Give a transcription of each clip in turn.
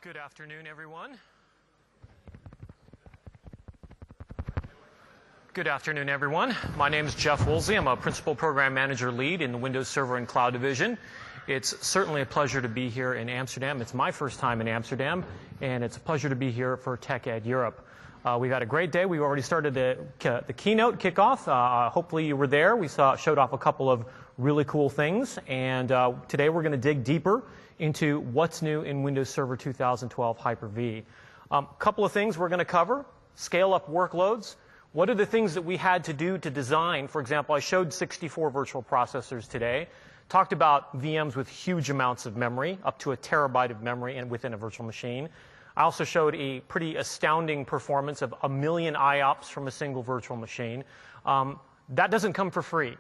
Good afternoon, everyone. Good afternoon, everyone. My name is Jeff Woolsey. I'm a Principal Program Manager Lead in the Windows Server and Cloud Division. It's certainly a pleasure to be here in Amsterdam. It's my first time in Amsterdam, and it's a pleasure to be here for TechEd Europe. We've had a great day. We've already started the keynote kickoff. Hopefully you were there. We showed off a couple of really cool things, and today we're going to dig deeper into what's new in Windows Server 2012 Hyper-V. A couple of things we're going to cover: scale up workloads. What are the things that we had to do to design? For example, I showed 64 virtual processors today. Talked about VMs with huge amounts of memory, up to a terabyte of memory and within a virtual machine. I also showed a pretty astounding performance of 1 million IOPS from a single virtual machine. That doesn't come for free.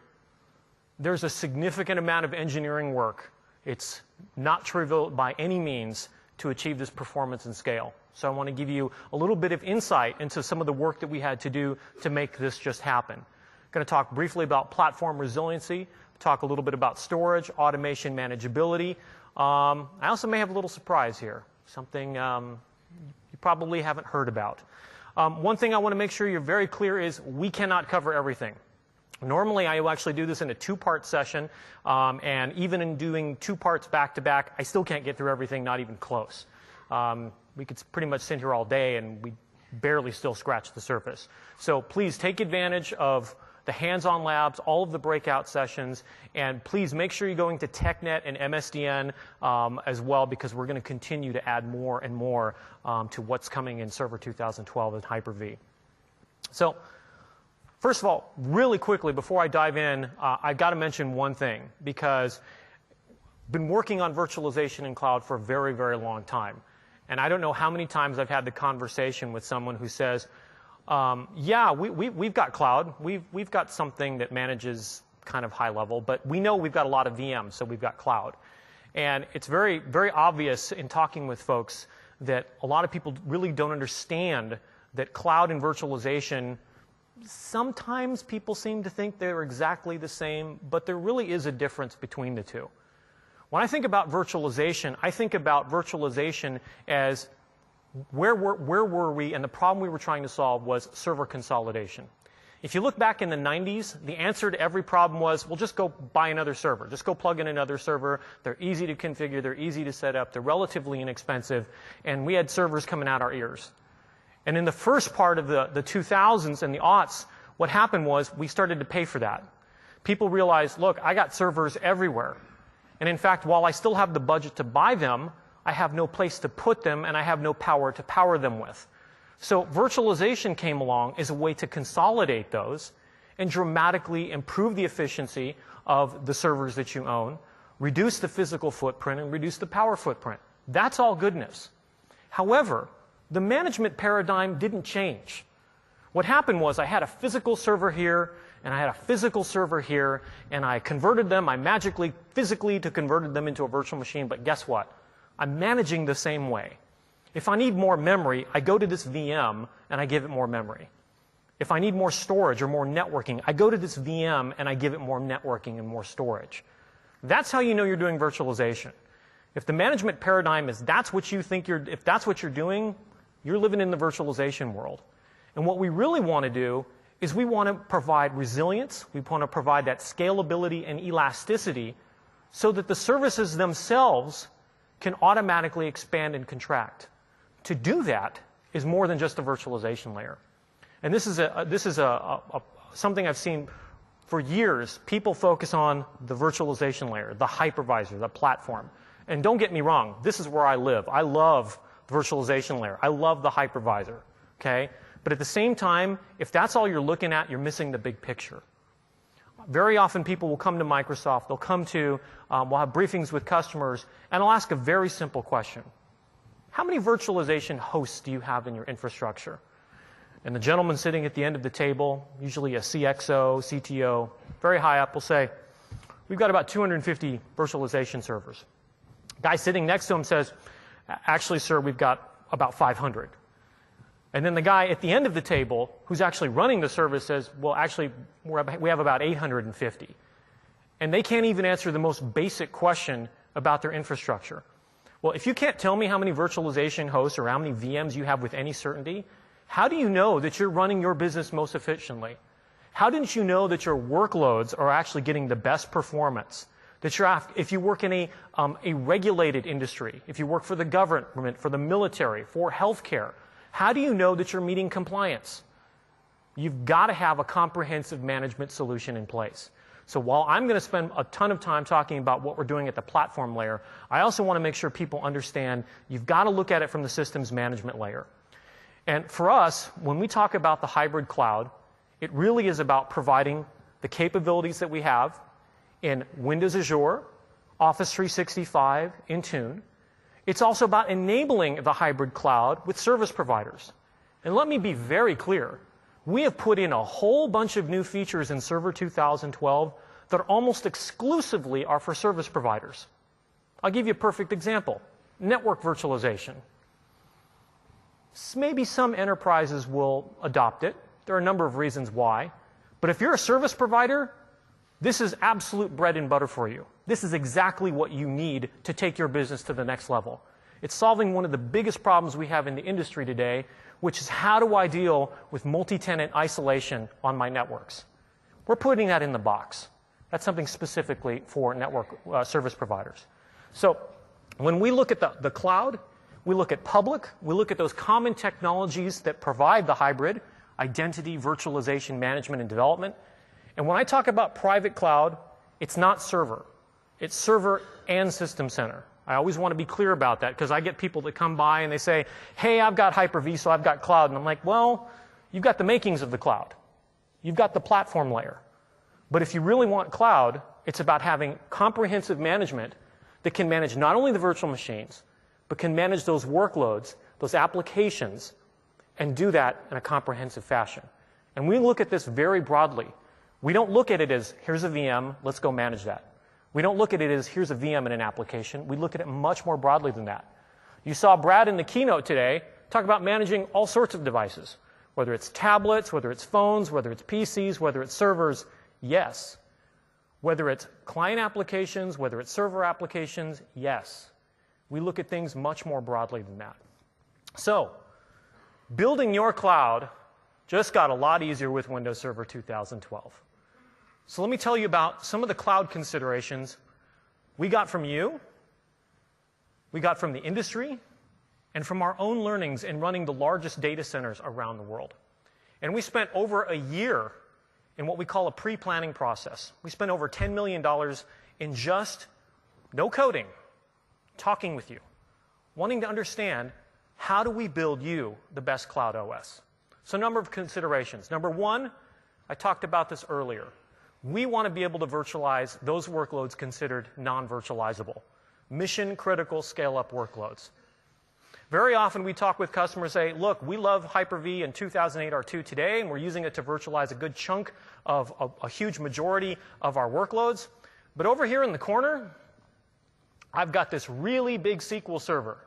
There's a significant amount of engineering work. It's not trivial by any means to achieve this performance and scale. So I want to give you a little bit of insight into some of the work that we had to do to make this just happen. I'm going to talk briefly about platform resiliency, talk a little bit about storage, automation, manageability. I also may have a little surprise here, something you probably haven't heard about. One thing I want to make sure you're very clear is we cannot cover everything. Normally, I will actually do this in a two-part session, and even in doing 2 parts back-to-back, I still can't get through everything, not even close. We could pretty much sit here all day, and we barely still scratch the surface. So please take advantage of the hands-on labs, all of the breakout sessions, and please make sure you're going to TechNet and MSDN as well, because we're going to continue to add more and more to what's coming in Server 2012 and Hyper-V. So, first of all, really quickly, before I dive in, I've got to mention one thing, because I've been working on virtualization in cloud for a very, very long time. And I don't know how many times I've had the conversation with someone who says, yeah, we've got cloud. We've got something that manages kind of high level, but we know we've got a lot of VMs, so we've got cloud. And it's very, very obvious in talking with folks that a lot of people really don't understand that cloud and virtualization, sometimes people seem to think they're exactly the same, but there really is a difference between the two. When I think about virtualization, I think about virtualization as where were we, and the problem we were trying to solve was server consolidation. If you look back in the 90s, the answer to every problem was, well, just go buy another server. Just go plug in another server. They're easy to configure. They're easy to set up. They're relatively inexpensive. And we had servers coming out our ears. And in the first part of the 2000s and the aughts, what happened was we started to pay for that. People realized, look, I got servers everywhere. And in fact, while I still have the budget to buy them, I have no place to put them, and I have no power to power them with. So virtualization came along as a way to consolidate those and dramatically improve the efficiency of the servers that you own, reduce the physical footprint, and reduce the power footprint. That's all goodness. However, the management paradigm didn't change. What happened was I had a physical server here, and I had a physical server here, and I converted them. I magically, physically converted them into a virtual machine, but guess what? I'm managing the same way. If I need more memory, I go to this VM, and I give it more memory. If I need more storage or more networking, I go to this VM, and I give it more networking and more storage. That's how you know you're doing virtualization. If the management paradigm is that's what you think if that's what you're doing, you're living in the virtualization world. And what we really want to do is we want to provide resilience. We want to provide that scalability and elasticity so that the services themselves can automatically expand and contract. To do that is more than just a virtualization layer. And this is something I've seen for years. People focus on the virtualization layer, the hypervisor, the platform. And don't get me wrong, this is where I live. I love the virtualization layer. I love the hypervisor. Okay? But at the same time, if that's all you're looking at, you're missing the big picture. Very often people will come to Microsoft, they'll come to, we'll have briefings with customers, and I'll ask a very simple question. How many virtualization hosts do you have in your infrastructure? And the gentleman sitting at the end of the table, usually a CXO, CTO, very high up, will say, we've got about 250 virtualization servers. Guy sitting next to him says, actually, sir, we've got about 500. And then the guy at the end of the table, who's actually running the service, says, well, actually, we have about 850. And they can't even answer the most basic question about their infrastructure. Well, if you can't tell me how many virtualization hosts or how many VMs you have with any certainty, how do you know that you're running your business most efficiently? How didn't you know that your workloads are actually getting the best performance? That if you work in a regulated industry, if you work for the government, for the military, for healthcare, how do you know that you're meeting compliance? You've got to have a comprehensive management solution in place. So while I'm going to spend a ton of time talking about what we're doing at the platform layer, I also want to make sure people understand you've got to look at it from the systems management layer. And for us, when we talk about the hybrid cloud, it really is about providing the capabilities that we have in Windows Azure, Office 365, Intune. It's also about enabling the hybrid cloud with service providers. And let me be very clear. We have put in a whole bunch of new features in Server 2012 that almost exclusively are for service providers. I'll give you a perfect example. Network virtualization. Maybe some enterprises will adopt it. There are a number of reasons why. But if you're a service provider, this is absolute bread and butter for you. This is exactly what you need to take your business to the next level. It's solving one of the biggest problems we have in the industry today, which is how do I deal with multi-tenant isolation on my networks? We're putting that in the box. That's something specifically for network service providers. So when we look at the cloud, we look at public, we look at those common technologies that provide the hybrid, identity, virtualization, management, and development. And when I talk about private cloud, it's not server. It's server and system center. I always want to be clear about that because I get people that come by and they say, hey, I've got Hyper-V, so I've got cloud. And I'm like, well, you've got the makings of the cloud. You've got the platform layer. But if you really want cloud, it's about having comprehensive management that can manage not only the virtual machines, but can manage those workloads, those applications, and do that in a comprehensive fashion. And we look at this very broadly. We don't look at it as, here's a VM, let's go manage that. We don't look at it as, here's a VM in an application. We look at it much more broadly than that. You saw Brad in the keynote today talk about managing all sorts of devices, whether it's tablets, whether it's phones, whether it's PCs, whether it's servers. Yes. Whether it's client applications, whether it's server applications, yes. We look at things much more broadly than that. So, building your cloud just got a lot easier with Windows Server 2012. So let me tell you about some of the cloud considerations we got from you, we got from the industry, and from our own learnings in running the largest data centers around the world. And we spent over a year in what we call a pre-planning process. We spent over $10 million in just no coding, talking with you, wanting to understand how do we build you the best cloud OS. So a number of considerations. Number one, I talked about this earlier. We want to be able to virtualize those workloads considered non-virtualizable, mission-critical scale-up workloads. Very often we talk with customers say, look, we love Hyper-V and 2008 R2 today, and we're using it to virtualize a good chunk of a huge majority of our workloads. But over here in the corner, I've got this really big SQL server.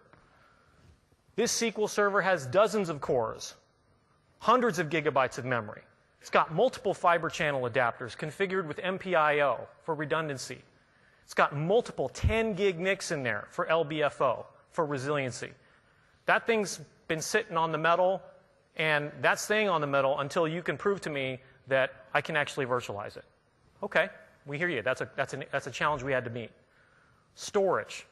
This SQL server has dozens of cores, hundreds of gigabytes of memory. It's got multiple fiber channel adapters configured with MPIO for redundancy. It's got multiple 10 gig NICs in there for LBFO, for resiliency. That thing's been sitting on the metal, and that's staying on the metal until you can prove to me that I can actually virtualize it. Okay, we hear you. That's a challenge we had to meet. Storage.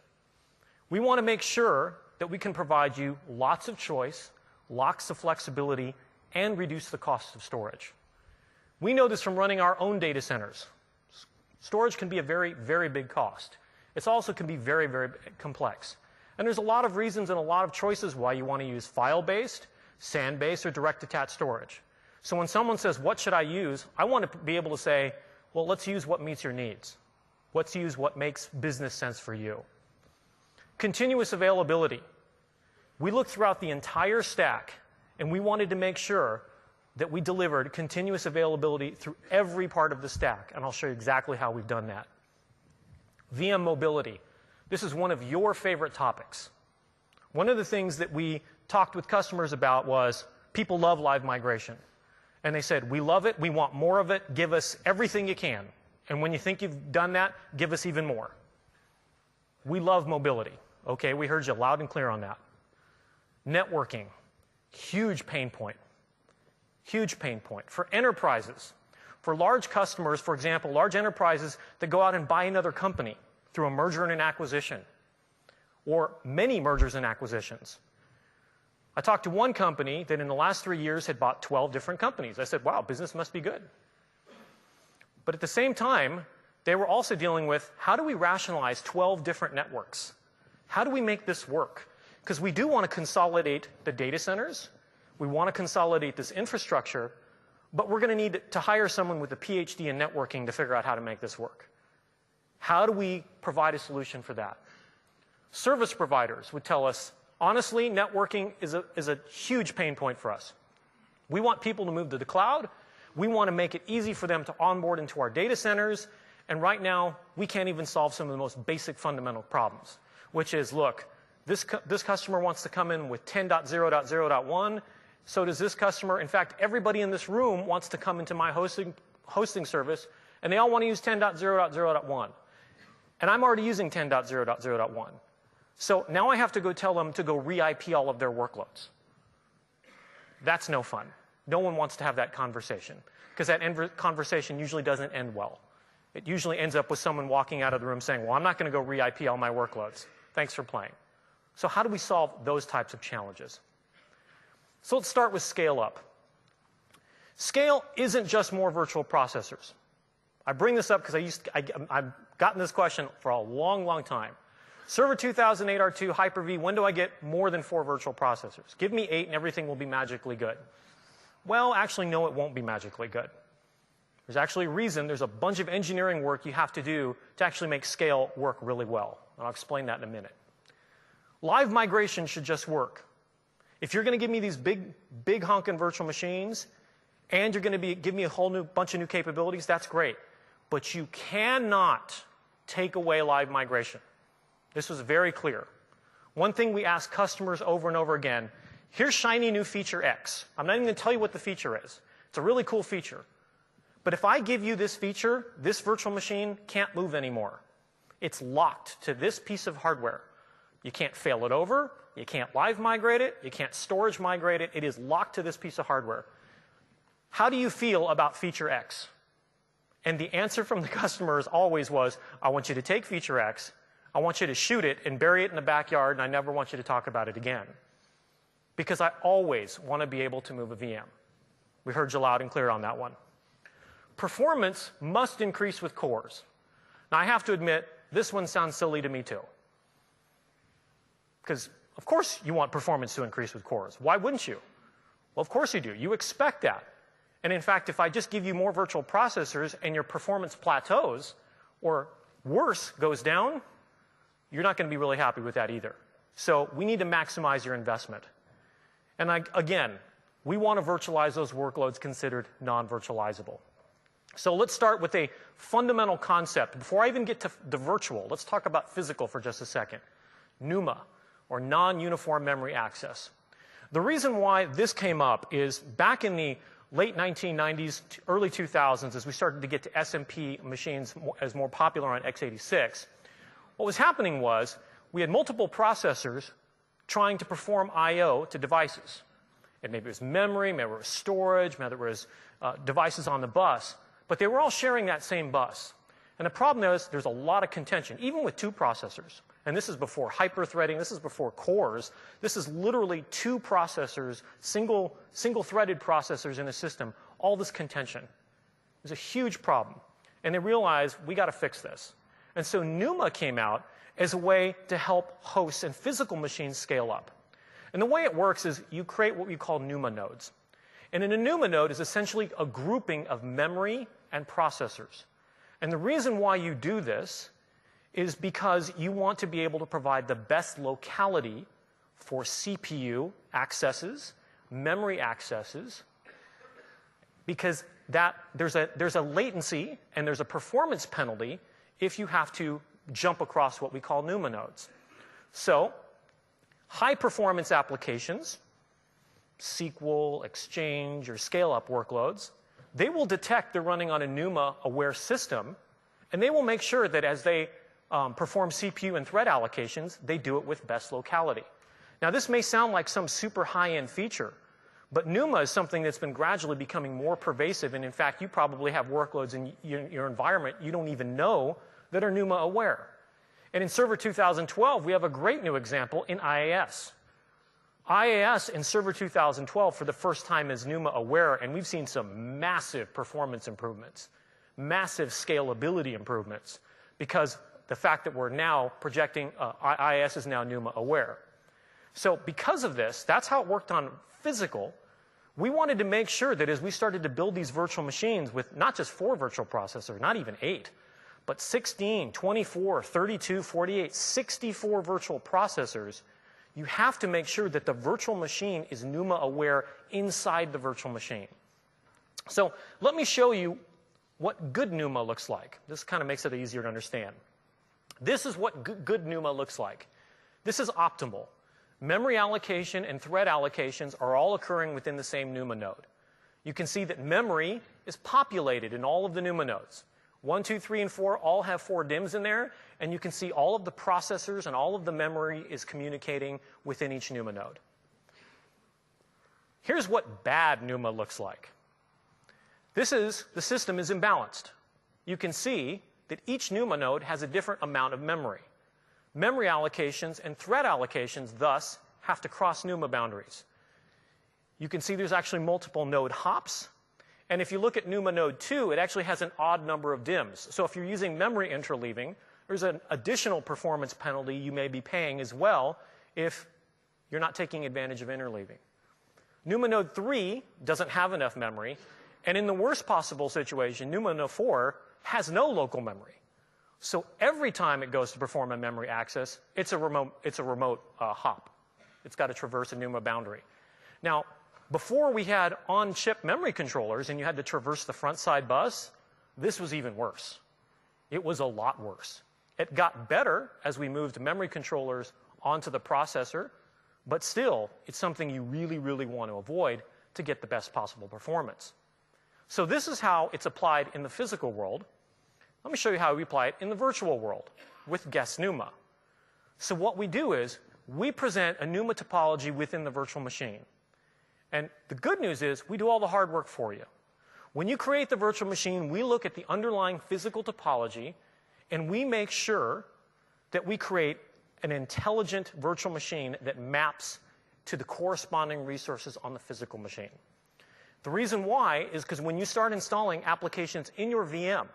We want to make sure that we can provide you lots of choice, lots of flexibility, and reduce the cost of storage. We know this from running our own data centers. Storage can be a very, very big cost. It also can be very, very complex. And there's a lot of reasons and a lot of choices why you want to use file-based, SAN-based, or direct-attached storage. So when someone says, what should I use? I want to be able to say, well, let's use what meets your needs. Let's use what makes business sense for you. Continuous availability. We looked throughout the entire stack, and we wanted to make sure that we delivered continuous availability through every part of the stack, and I'll show you exactly how we've done that. VM mobility. This is one of your favorite topics. One of the things that we talked with customers about was people love live migration. And they said, we love it, we want more of it, give us everything you can. And when you think you've done that, give us even more. We love mobility, Okay, we heard you loud and clear on that. Networking, huge pain point. Huge pain point. For enterprises, for large customers, for example, large enterprises that go out and buy another company through a merger and an acquisition, or many mergers and acquisitions. I talked to one company that in the last 3 years had bought 12 different companies. I said, wow, business must be good. But at the same time, they were also dealing with, how do we rationalize 12 different networks? How do we make this work? Because we do want to consolidate the data centers. We want to consolidate this infrastructure. But we're going to need to hire someone with a PhD in networking to figure out how to make this work. How do we provide a solution for that? Service providers would tell us, honestly, networking is a huge pain point for us. We want people to move to the cloud. We want to make it easy for them to onboard into our data centers. And right now, we can't even solve some of the most basic fundamental problems, which is, look, this customer wants to come in with 10.0.0.1. So does this customer. In fact, everybody in this room wants to come into my hosting service, and they all want to use 10.0.0.1. And I'm already using 10.0.0.1. So now I have to go tell them to go re-IP all of their workloads. That's no fun. No one wants to have that conversation, because that conversation usually doesn't end well. It usually ends up with someone walking out of the room saying, well, I'm not going to go re-IP all my workloads. Thanks for playing. So how do we solve those types of challenges? So let's start with scale up. Scale isn't just more virtual processors. I bring this up because I've gotten this question for a long, long time. Server 2008 R2, Hyper-V, when do I get more than 4 virtual processors? Give me 8 and everything will be magically good. Well, actually, no, it won't be magically good. There's actually a reason. There's a bunch of engineering work you have to do to actually make scale work really well. And I'll explain that in a minute. Live migration should just work. If you're going to give me these big honking virtual machines, and you're going to give me a whole new bunch of new capabilities, that's great. But you cannot take away live migration. This was very clear. One thing we ask customers over and over again, here's shiny new feature X. I'm not even going to tell you what the feature is. It's a really cool feature. But if I give you this feature, this virtual machine can't move anymore. It's locked to this piece of hardware. You can't fail it over. You can't live migrate it. You can't storage migrate it. It is locked to this piece of hardware. How do you feel about feature X? And the answer from the customers always was, I want you to take feature X, I want you to shoot it and bury it in the backyard, and I never want you to talk about it again. Because I always want to be able to move a VM. We heard you loud and clear on that one. Performance must increase with cores. Now, I have to admit, this one sounds silly to me too. Because, of course, you want performance to increase with cores. Why wouldn't you? Well, of course you do. You expect that. And in fact, if I just give you more virtual processors and your performance plateaus, or worse, goes down, you're not going to be really happy with that either. So we need to maximize your investment. And again, we want to virtualize those workloads considered non-virtualizable. So let's start with a fundamental concept. Before I even get to the virtual, let's talk about physical for just a second. NUMA, or non-uniform memory access. The reason why this came up is back in the late 1990s, early 2000s, as we started to get to SMP machines as more popular on x86, what was happening was we had multiple processors trying to perform I/O to devices. And maybe it was memory, maybe it was storage, maybe it was devices on the bus. But they were all sharing that same bus. And the problem is there's a lot of contention, even with 2 processors. And this is before hyper-threading. This is before cores. This is literally 2 processors, single-threaded processors in a system, all this contention. It was a huge problem. And they realized, we got to fix this. And so NUMA came out as a way to help hosts and physical machines scale up. And the way it works is you create what we call NUMA nodes. And in a NUMA node is essentially a grouping of memory and processors. And the reason why you do this is because you want to be able to provide the best locality for CPU accesses, memory accesses, because there's a latency and there's a performance penalty if you have to jump across what we call NUMA nodes. So high-performance applications, SQL, Exchange, or scale-up workloads, they will detect they're running on a NUMA-aware system, and they will make sure that as they perform CPU and thread allocations, they do it with best locality. Now, this may sound like some super high-end feature, but NUMA is something that's been gradually becoming more pervasive, and in fact, you probably have workloads in your environment you don't even know that are NUMA aware. And in Server 2012, we have a great new example in IAS. IAS in Server 2012 for the first time is NUMA aware, and we've seen some massive performance improvements, massive scalability improvements, because the fact that we're now projecting IAS is now NUMA aware. So because of this, that's how it worked on physical. We wanted to make sure that as we started to build these virtual machines with not just 4 virtual processors, not even 8, but 16, 24, 32, 48, 64 virtual processors, you have to make sure that the virtual machine is NUMA aware inside the virtual machine. So let me show you what good NUMA looks like. This kind of makes it easier to understand. This is what good NUMA looks like. This is optimal. Memory allocation and thread allocations are all occurring within the same NUMA node. You can see that memory is populated in all of the NUMA nodes. 1, 2, 3, and 4 all have 4 DIMMs in there, and you can see all of the processors and all of the memory is communicating within each NUMA node. Here's what bad NUMA looks like. The system is imbalanced. You can see that each NUMA node has a different amount of memory. Memory allocations and thread allocations, thus, have to cross NUMA boundaries. You can see there's actually multiple node hops. And if you look at NUMA node 2, it actually has an odd number of DIMMs. So if you're using memory interleaving, there's an additional performance penalty you may be paying as well if you're not taking advantage of interleaving. NUMA node 3 doesn't have enough memory. And in the worst possible situation, NUMA node 4 has no local memory. So every time it goes to perform a memory access, it's a remote hop. It's got to traverse a NUMA boundary. Now, before we had on-chip memory controllers and you had to traverse the front-side bus, this was even worse. It was a lot worse. It got better as we moved memory controllers onto the processor, but still, it's something you really, really want to avoid to get the best possible performance. So this is how it's applied in the physical world. Let me show you how we apply it in the virtual world with guest NUMA. So what we do is we present a NUMA topology within the virtual machine. And the good news is we do all the hard work for you. When you create the virtual machine, we look at the underlying physical topology, and we make sure that we create an intelligent virtual machine that maps to the corresponding resources on the physical machine. The reason why is because when you start installing applications in your VM,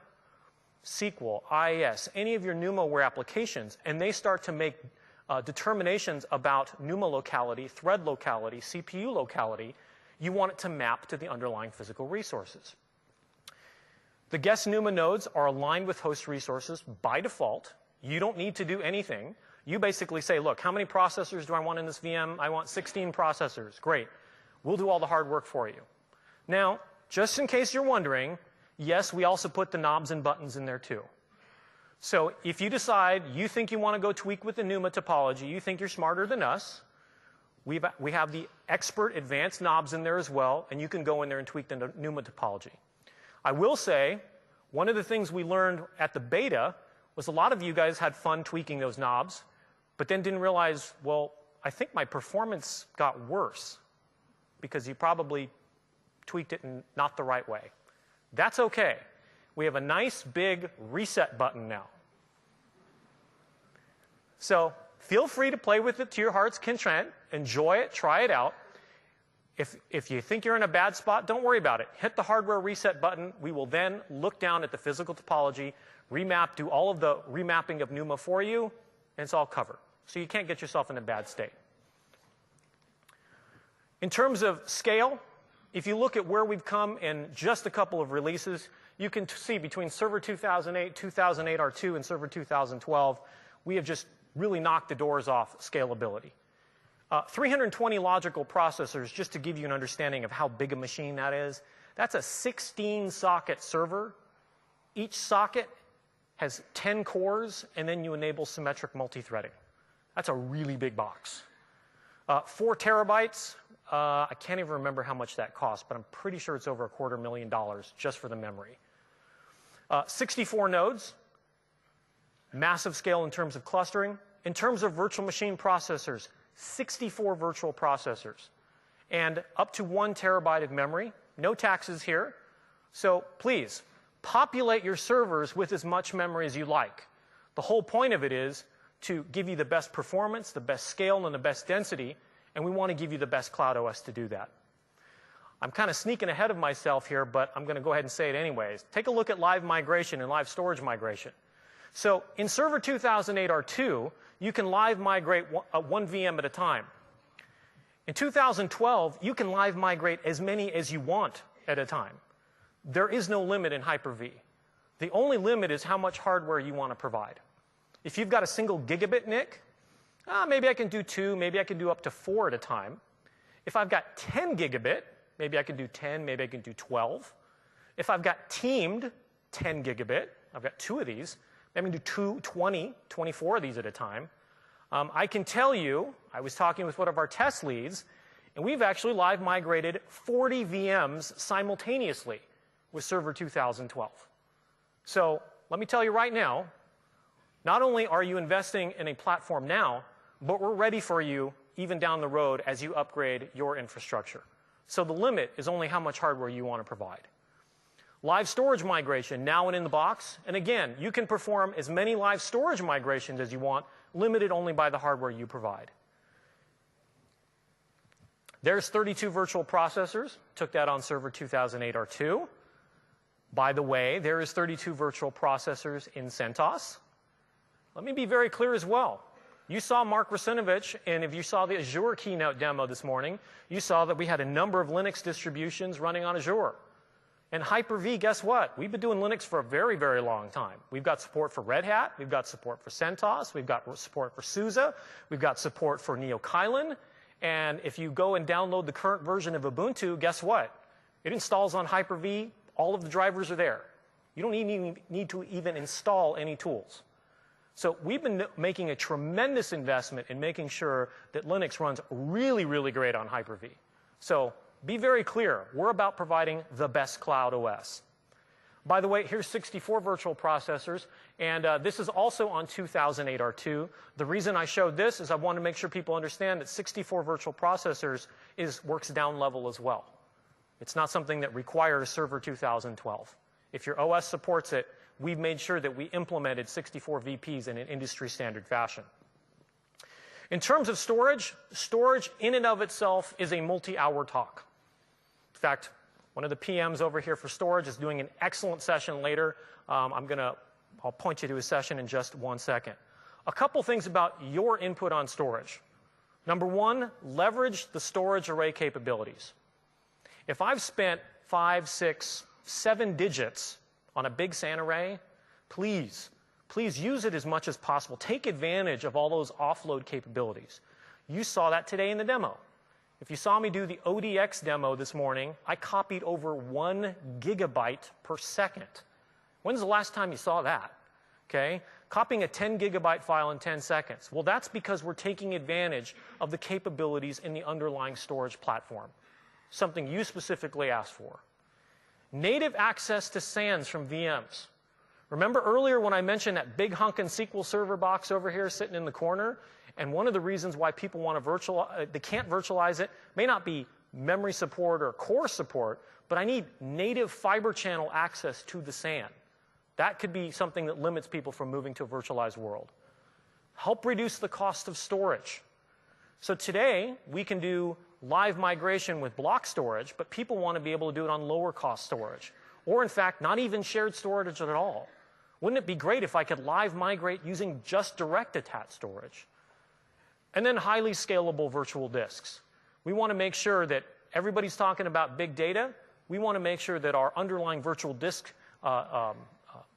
SQL, IIS, any of your NUMA-aware applications, and they start to make determinations about NUMA locality, thread locality, CPU locality, you want it to map to the underlying physical resources. The guest NUMA nodes are aligned with host resources by default. You don't need to do anything. You basically say, look, how many processors do I want in this VM? I want 16 processors. Great. We'll do all the hard work for you. Now, just in case you're wondering, yes, we also put the knobs and buttons in there too. So if you decide you think you want to go tweak with the NUMA topology, you think you're smarter than us, we have the expert advanced knobs in there as well, and you can go in there and tweak the NUMA topology. I will say, one of the things we learned at the beta was a lot of you guys had fun tweaking those knobs, but then didn't realize, well, I think my performance got worse because you probably tweaked it in not the right way. That's okay. We have a nice big reset button now. So feel free to play with it to your heart's content. Enjoy it. Try it out. If you think you're in a bad spot, don't worry about it. Hit the hardware reset button. We will then look down at the physical topology, remap, do all of the remapping of NUMA for you, and it's all covered. So you can't get yourself in a bad state. In terms of scale, if you look at where we've come in just a couple of releases, you can see between Server 2008, 2008 R2, and Server 2012, we have just really knocked the doors off scalability. 320 logical processors, just to give you an understanding of how big a machine that is, that's a 16-socket server. Each socket has 10 cores, and then you enable symmetric multi-threading. That's a really big box. 4 terabytes. I can't even remember how much that costs, but I'm pretty sure it's over $250,000 just for the memory. 64 nodes. Massive scale in terms of clustering. In terms of virtual machine processors, 64 virtual processors and up to 1 terabyte of memory. No taxes here. So please, populate your servers with as much memory as you like. The whole point of it is to give you the best performance, the best scale, and the best density, and we want to give you the best cloud OS to do that. I'm kind of sneaking ahead of myself here, but I'm going to go ahead and say it anyways. Take a look at live migration and live storage migration. So in Server 2008 R2, you can live migrate one VM at a time. In 2012, you can live migrate as many as you want at a time. There is no limit in Hyper-V. The only limit is how much hardware you want to provide. If you've got a single gigabit NIC, maybe I can do 2, maybe I can do up to 4 at a time. If I've got 10 gigabit, maybe I can do 10, maybe I can do 12. If I've got teamed 10 gigabit, I've got 2 of these, maybe I can do 20, 24 of these at a time. I can tell you, I was talking with one of our test leads, and we've actually live migrated 40 VMs simultaneously with Server 2012. So let me tell you right now, not only are you investing in a platform now, but we're ready for you even down the road as you upgrade your infrastructure. So the limit is only how much hardware you want to provide. Live storage migration now and in the box. And again, you can perform as many live storage migrations as you want, limited only by the hardware you provide. There's 32 virtual processors. Took that on Server 2008 R2. By the way, there is 32 virtual processors in CentOS. Let me be very clear as well. You saw Mark Rusinovich, and if you saw the Azure keynote demo this morning, you saw that we had a number of Linux distributions running on Azure. And Hyper-V, guess what? We've been doing Linux for a very, very long time. We've got support for Red Hat. We've got support for CentOS. We've got support for SUSE. We've got support for NeoKylin. And if you go and download the current version of Ubuntu, guess what? It installs on Hyper-V. All of the drivers are there. You don't even need to even install any tools. So we've been making a tremendous investment in making sure that Linux runs really, really great on Hyper-V. So be very clear. We're about providing the best cloud OS. By the way, here's 64 virtual processors, and this is also on 2008 R2. The reason I showed this is I want to make sure people understand that 64 virtual processors works down level as well. It's not something that requires Server 2012. If your OS supports it, we've made sure that we implemented 64 VPs in an industry standard fashion. In terms of storage, storage in and of itself is a multi-hour talk. In fact, one of the PMs over here for storage is doing an excellent session later. I'll point you to a session in just 1 second. A couple things about your input on storage. Number one, leverage the storage array capabilities. If I've spent 5, 6, 7 digits on a big SAN array, please use it as much as possible. Take advantage of all those offload capabilities. You saw that today in the demo. If you saw me do the ODX demo this morning, I copied over 1 gigabyte per second. When's the last time you saw that? Okay? Copying a 10 gigabyte file in 10 seconds. Well, that's because we're taking advantage of the capabilities in the underlying storage platform. Something you specifically asked for. Native access to SANs from VMs. Remember earlier when I mentioned that big hunkin' SQL Server box over here sitting in the corner? And one of the reasons why people want to they can't virtualize it may not be memory support or core support, but I need native fiber channel access to the SAN. That could be something that limits people from moving to a virtualized world. Help reduce the cost of storage. So today, we can do live migration with block storage, but people want to be able to do it on lower cost storage. Or in fact, not even shared storage at all. Wouldn't it be great if I could live migrate using just direct attached storage? And then highly scalable virtual disks. We want to make sure that everybody's talking about big data. We want to make sure that our underlying virtual disk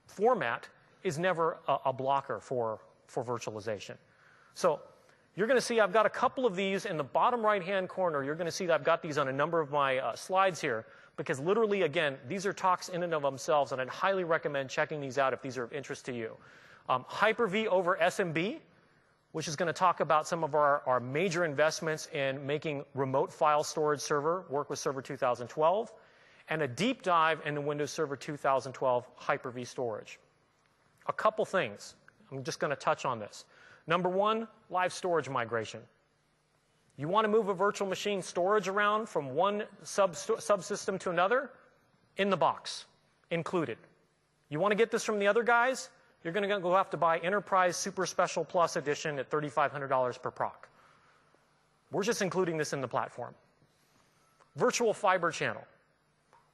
format is never a blocker for virtualization. So you're going to see I've got a couple of these in the bottom right-hand corner. You're going to see that I've got these on a number of my slides here because literally, again, these are talks in and of themselves, and I'd highly recommend checking these out if these are of interest to you. Hyper-V over SMB, which is going to talk about some of our major investments in making remote file storage server work with Server 2012, and a deep dive into Windows Server 2012 Hyper-V storage. A couple things. I'm just going to touch on this. Number one, live storage migration. You want to move a virtual machine storage around from one subsystem to another? In the box, included. You want to get this from the other guys? You're going to go have to buy Enterprise Super Special Plus Edition at $3,500 per proc. We're just including this in the platform. Virtual fiber channel.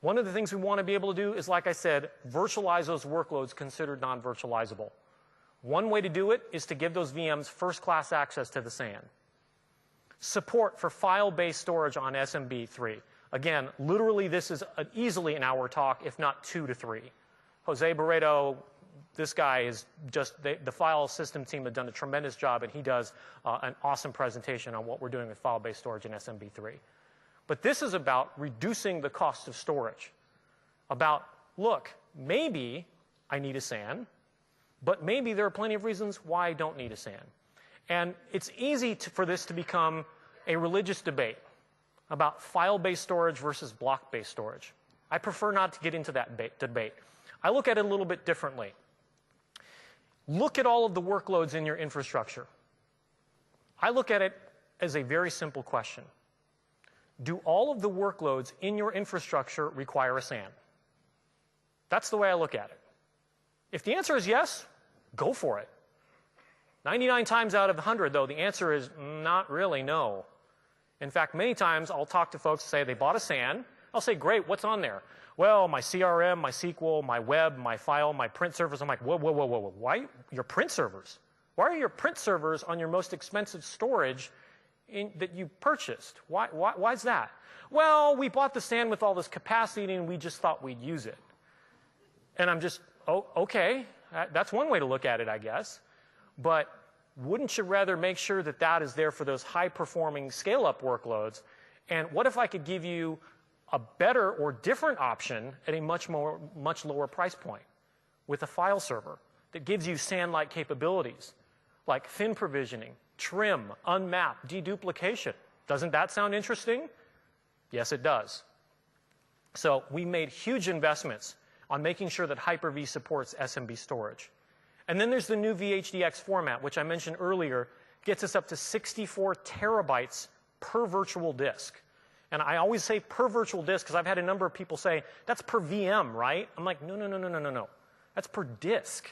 One of the things we want to be able to do is, like I said, virtualize those workloads considered non-virtualizable. One way to do it is to give those VMs first-class access to the SAN. Support for file-based storage on SMB3. Again, literally this is easily an hour talk, if not 2 to 3. Jose Barreto, this guy is just, the file system team have done a tremendous job, and he does an awesome presentation on what we're doing with file-based storage in SMB3. But this is about reducing the cost of storage. About, look, maybe I need a SAN, but maybe there are plenty of reasons why I don't need a SAN. And it's easy for this to become a religious debate about file-based storage versus block-based storage. I prefer not to get into that debate. I look at it a little bit differently. Look at all of the workloads in your infrastructure. I look at it as a very simple question. Do all of the workloads in your infrastructure require a SAN? That's the way I look at it. If the answer is yes, go for it. 99 times out of 100, though, the answer is not really no. In fact, many times I'll talk to folks who say they bought a SAN. I'll say, great, what's on there? Well, my CRM, my SQL, my web, my file, my print servers. I'm like, whoa, whoa, whoa, whoa, whoa. Why your print servers? Why are your print servers on your most expensive storage that you purchased? Why is that? Well, we bought the SAN with all this capacity and we just thought we'd use it. And I'm just, oh, okay, that's one way to look at it, I guess. But wouldn't you rather make sure that that is there for those high-performing scale-up workloads? And what if I could give you a better or different option at a much lower price point with a file server that gives you SAN-like capabilities, like thin provisioning, trim, unmap, deduplication? Doesn't that sound interesting? Yes, it does. So we made huge investments on making sure that Hyper-V supports SMB storage. And then there's the new VHDX format, which I mentioned earlier, gets us up to 64 terabytes per virtual disk. And I always say per virtual disk because I've had a number of people say, that's per VM, right? I'm like, no, no, no, no, no, no, no. That's per disk.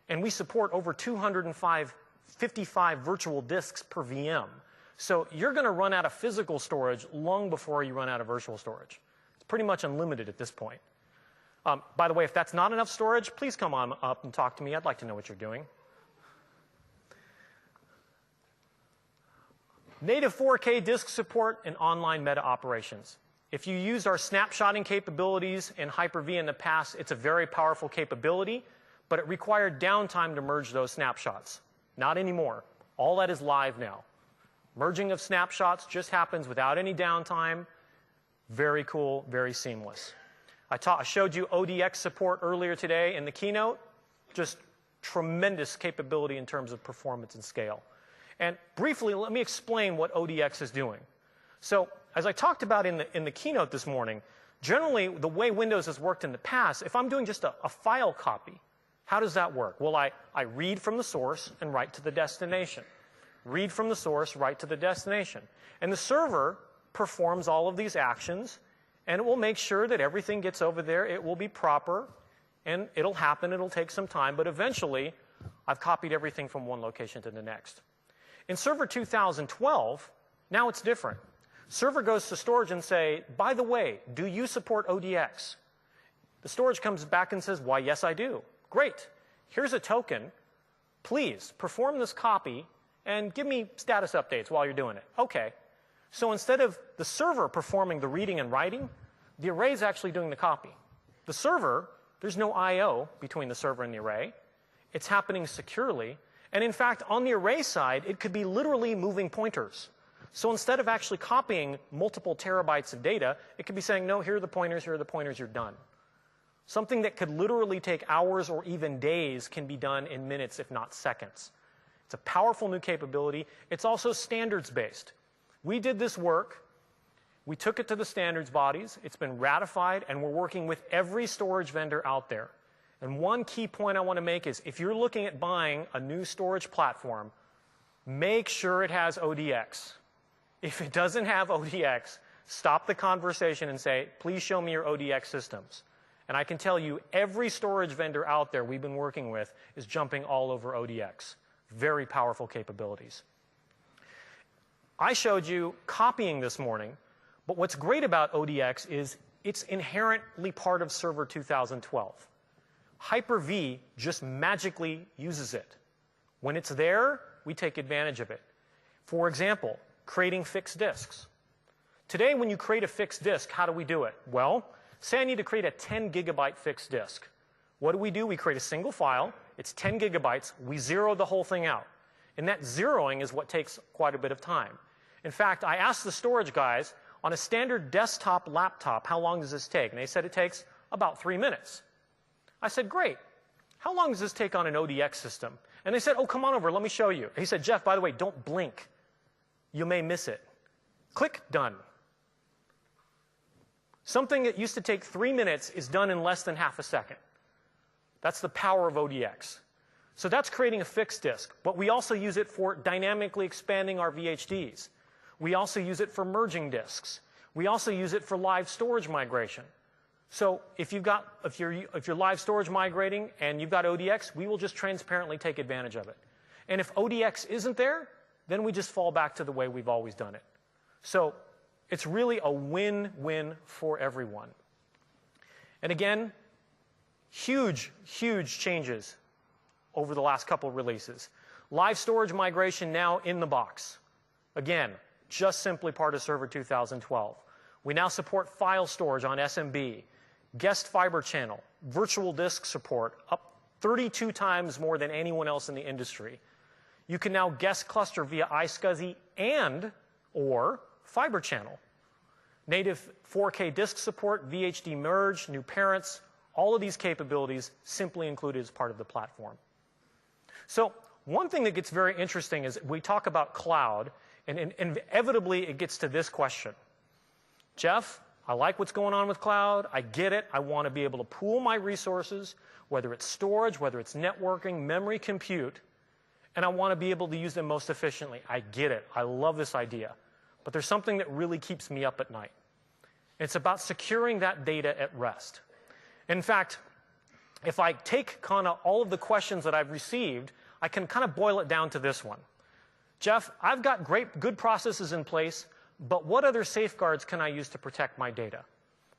And we support over 255 virtual disks per VM. So you're going to run out of physical storage long before you run out of virtual storage. It's pretty much unlimited at this point. By the way, if that's not enough storage, please come on up and talk to me. I'd like to know what you're doing. Native 4K disk support and online meta operations. If you used our snapshotting capabilities in Hyper-V in the past, it's a very powerful capability, but it required downtime to merge those snapshots. Not anymore. All that is live now. Merging of snapshots just happens without any downtime. Very cool, very seamless. I showed you ODX support earlier today in the keynote. Just tremendous capability in terms of performance and scale. And briefly, let me explain what ODX is doing. So as I talked about in the keynote this morning, generally the way Windows has worked in the past, if I'm doing just a file copy, how does that work? Well, I read from the source and write to the destination. Read from the source, write to the destination. And the server performs all of these actions, and it will make sure that everything gets over there. It will be proper, and it'll happen. It'll take some time, but eventually I've copied everything from one location to the next. In Server 2012, now it's different. Server goes to storage and say, by the way, do you support ODX? The storage comes back and says, why, yes, I do. Great. Here's a token. Please perform this copy and give me status updates while you're doing it. OK. So instead of the server performing the reading and writing, the array is actually doing the copy. The server, there's no I/O between the server and the array. It's happening securely. And in fact, on the array side, it could be literally moving pointers. So instead of actually copying multiple terabytes of data, it could be saying, no, here are the pointers, you're done. Something that could literally take hours or even days can be done in minutes, if not seconds. It's a powerful new capability. It's also standards-based. We did this work. We took it to the standards bodies. It's been ratified, and we're working with every storage vendor out there. And one key point I want to make is if you're looking at buying a new storage platform, make sure it has ODX. If it doesn't have ODX, stop the conversation and say, please show me your ODX systems. And I can tell you, every storage vendor out there we've been working with is jumping all over ODX. Very powerful capabilities. I showed you copying this morning, but what's great about ODX is it's inherently part of Server 2012. Hyper-V just magically uses it. When it's there, we take advantage of it. For example, creating fixed disks. Today, when you create a fixed disk, how do we do it? Well, say I need to create a 10 gigabyte fixed disk. What do? We create a single file. It's 10 gigabytes. We zero the whole thing out. And that zeroing is what takes quite a bit of time. In fact, I asked the storage guys, on a standard desktop laptop, how long does this take? And they said it takes about 3 minutes. I said, great. How long does this take on an ODX system? And they said, oh, come on over, let me show you. He said, Jeff, by the way, don't blink. You may miss it. Click, done. Something that used to take 3 minutes is done in less than half a second. That's the power of ODX. So that's creating a fixed disk. But we also use it for dynamically expanding our VHDs. We also use it for merging disks. We also use it for live storage migration. So if you're live storage migrating and you've got ODX, we will just transparently take advantage of it. And if ODX isn't there, then we just fall back to the way we've always done it. So it's really a win-win for everyone. And again, huge, huge changes over the last couple of releases. Live storage migration now in the box. Again, just simply part of Server 2012. We now support file storage on SMB, guest fiber channel, virtual disk support, up 32 times more than anyone else in the industry. You can now guest cluster via iSCSI and or fiber channel. Native 4K disk support, VHD merge, new parents, all of these capabilities simply included as part of the platform. So one thing that gets very interesting is we talk about cloud, and inevitably it gets to this question. Jeff, I like what's going on with cloud. I get it. I want to be able to pool my resources, whether it's storage, whether it's networking, memory, compute, and I want to be able to use them most efficiently. I get it. I love this idea. But there's something that really keeps me up at night. It's about securing that data at rest. In fact, if I take kind of all of the questions that I've received, I can kind of boil it down to this one. Jeff, I've got good processes in place, but what other safeguards can I use to protect my data?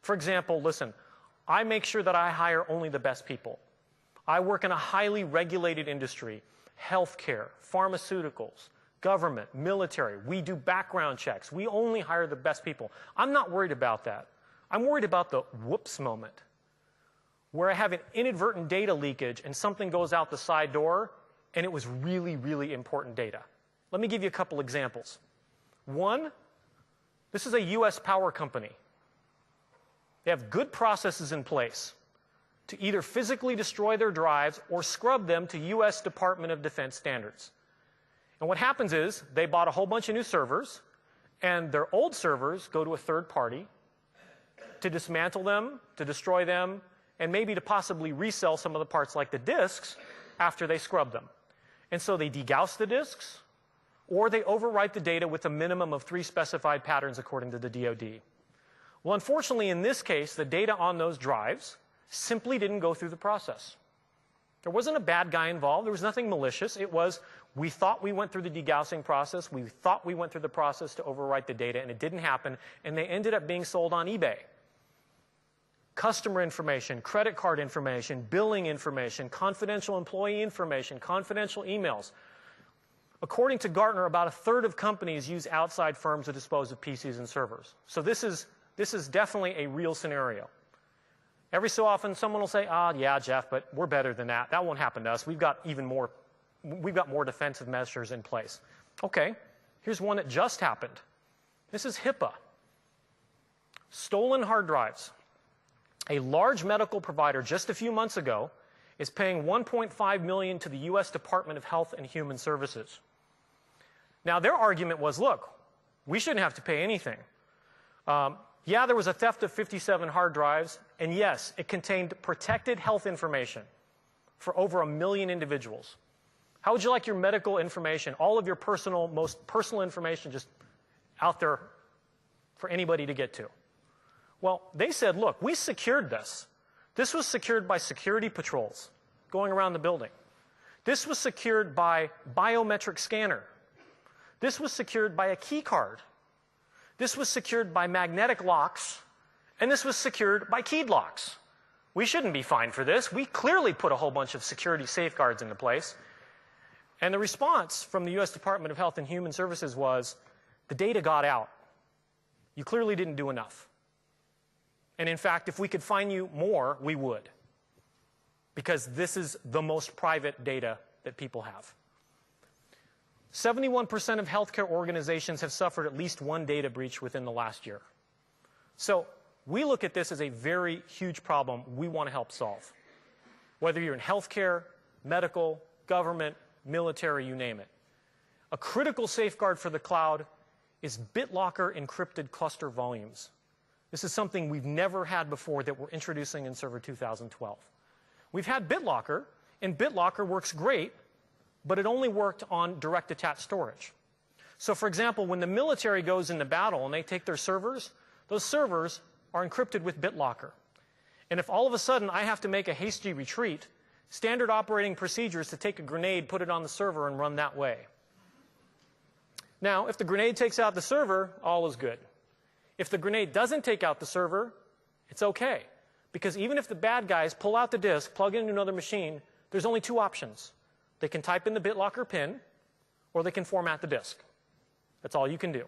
For example, listen, I make sure that I hire only the best people. I work in a highly regulated industry, healthcare, pharmaceuticals, government, military. We do background checks. We only hire the best people. I'm not worried about that. I'm worried about the whoops moment, where I have an inadvertent data leakage and something goes out the side door, and it was really, really important data. Let me give you a couple examples. One, this is a US power company. They have good processes in place to either physically destroy their drives or scrub them to US Department of Defense standards. And what happens is they bought a whole bunch of new servers, and their old servers go to a third party to dismantle them, to destroy them, and maybe to possibly resell some of the parts like the disks after they scrub them. And so they degauss the disks, or they overwrite the data with a minimum of 3 specified patterns according to the DoD. Well, unfortunately, in this case, the data on those drives simply didn't go through the process. There wasn't a bad guy involved. There was nothing malicious. It was, we thought we went through the degaussing process. We thought we went through the process to overwrite the data, and it didn't happen, and they ended up being sold on eBay. Customer information, credit card information, billing information, confidential employee information, confidential emails. According to Gartner, about a third of companies use outside firms to dispose of PCs and servers. So this is definitely a real scenario. Every so often, someone will say, yeah, Jeff, but we're better than that. That won't happen to us. We've got more defensive measures in place. Okay, here's one that just happened. This is HIPAA. Stolen hard drives. A large medical provider just a few months ago is paying $1.5 million to the US Department of Health and Human Services. Now, their argument was, look, we shouldn't have to pay anything. Yeah, there was a theft of 57 hard drives. And yes, it contained protected health information for over 1 million individuals. How would you like your medical information, all of your most personal information just out there for anybody to get to? Well, they said, look, we secured this. This was secured by security patrols going around the building. This was secured by biometric scanner. This was secured by a key card. This was secured by magnetic locks. And this was secured by keyed locks. We shouldn't be fined for this. We clearly put a whole bunch of security safeguards into place. And the response from the U.S. Department of Health and Human Services was, the data got out. You clearly didn't do enough. And in fact, if we could find you more, we would. Because this is the most private data that people have. 71% of healthcare organizations have suffered at least one data breach within the last year. So we look at this as a very huge problem we want to help solve. Whether you're in healthcare, medical, government, military, you name it. A critical safeguard for the cloud is BitLocker encrypted cluster volumes. This is something we've never had before that we're introducing in Server 2012. We've had BitLocker, and BitLocker works great, but it only worked on direct attached storage. So for example, when the military goes into battle and they take their servers, those servers are encrypted with BitLocker. And if all of a sudden I have to make a hasty retreat, standard operating procedure is to take a grenade, put it on the server, and run that way. Now, if the grenade takes out the server, all is good. If the grenade doesn't take out the server, it's okay. Because even if the bad guys pull out the disk, plug it into another machine, there's only two options. They can type in the BitLocker PIN, or they can format the disk. That's all you can do.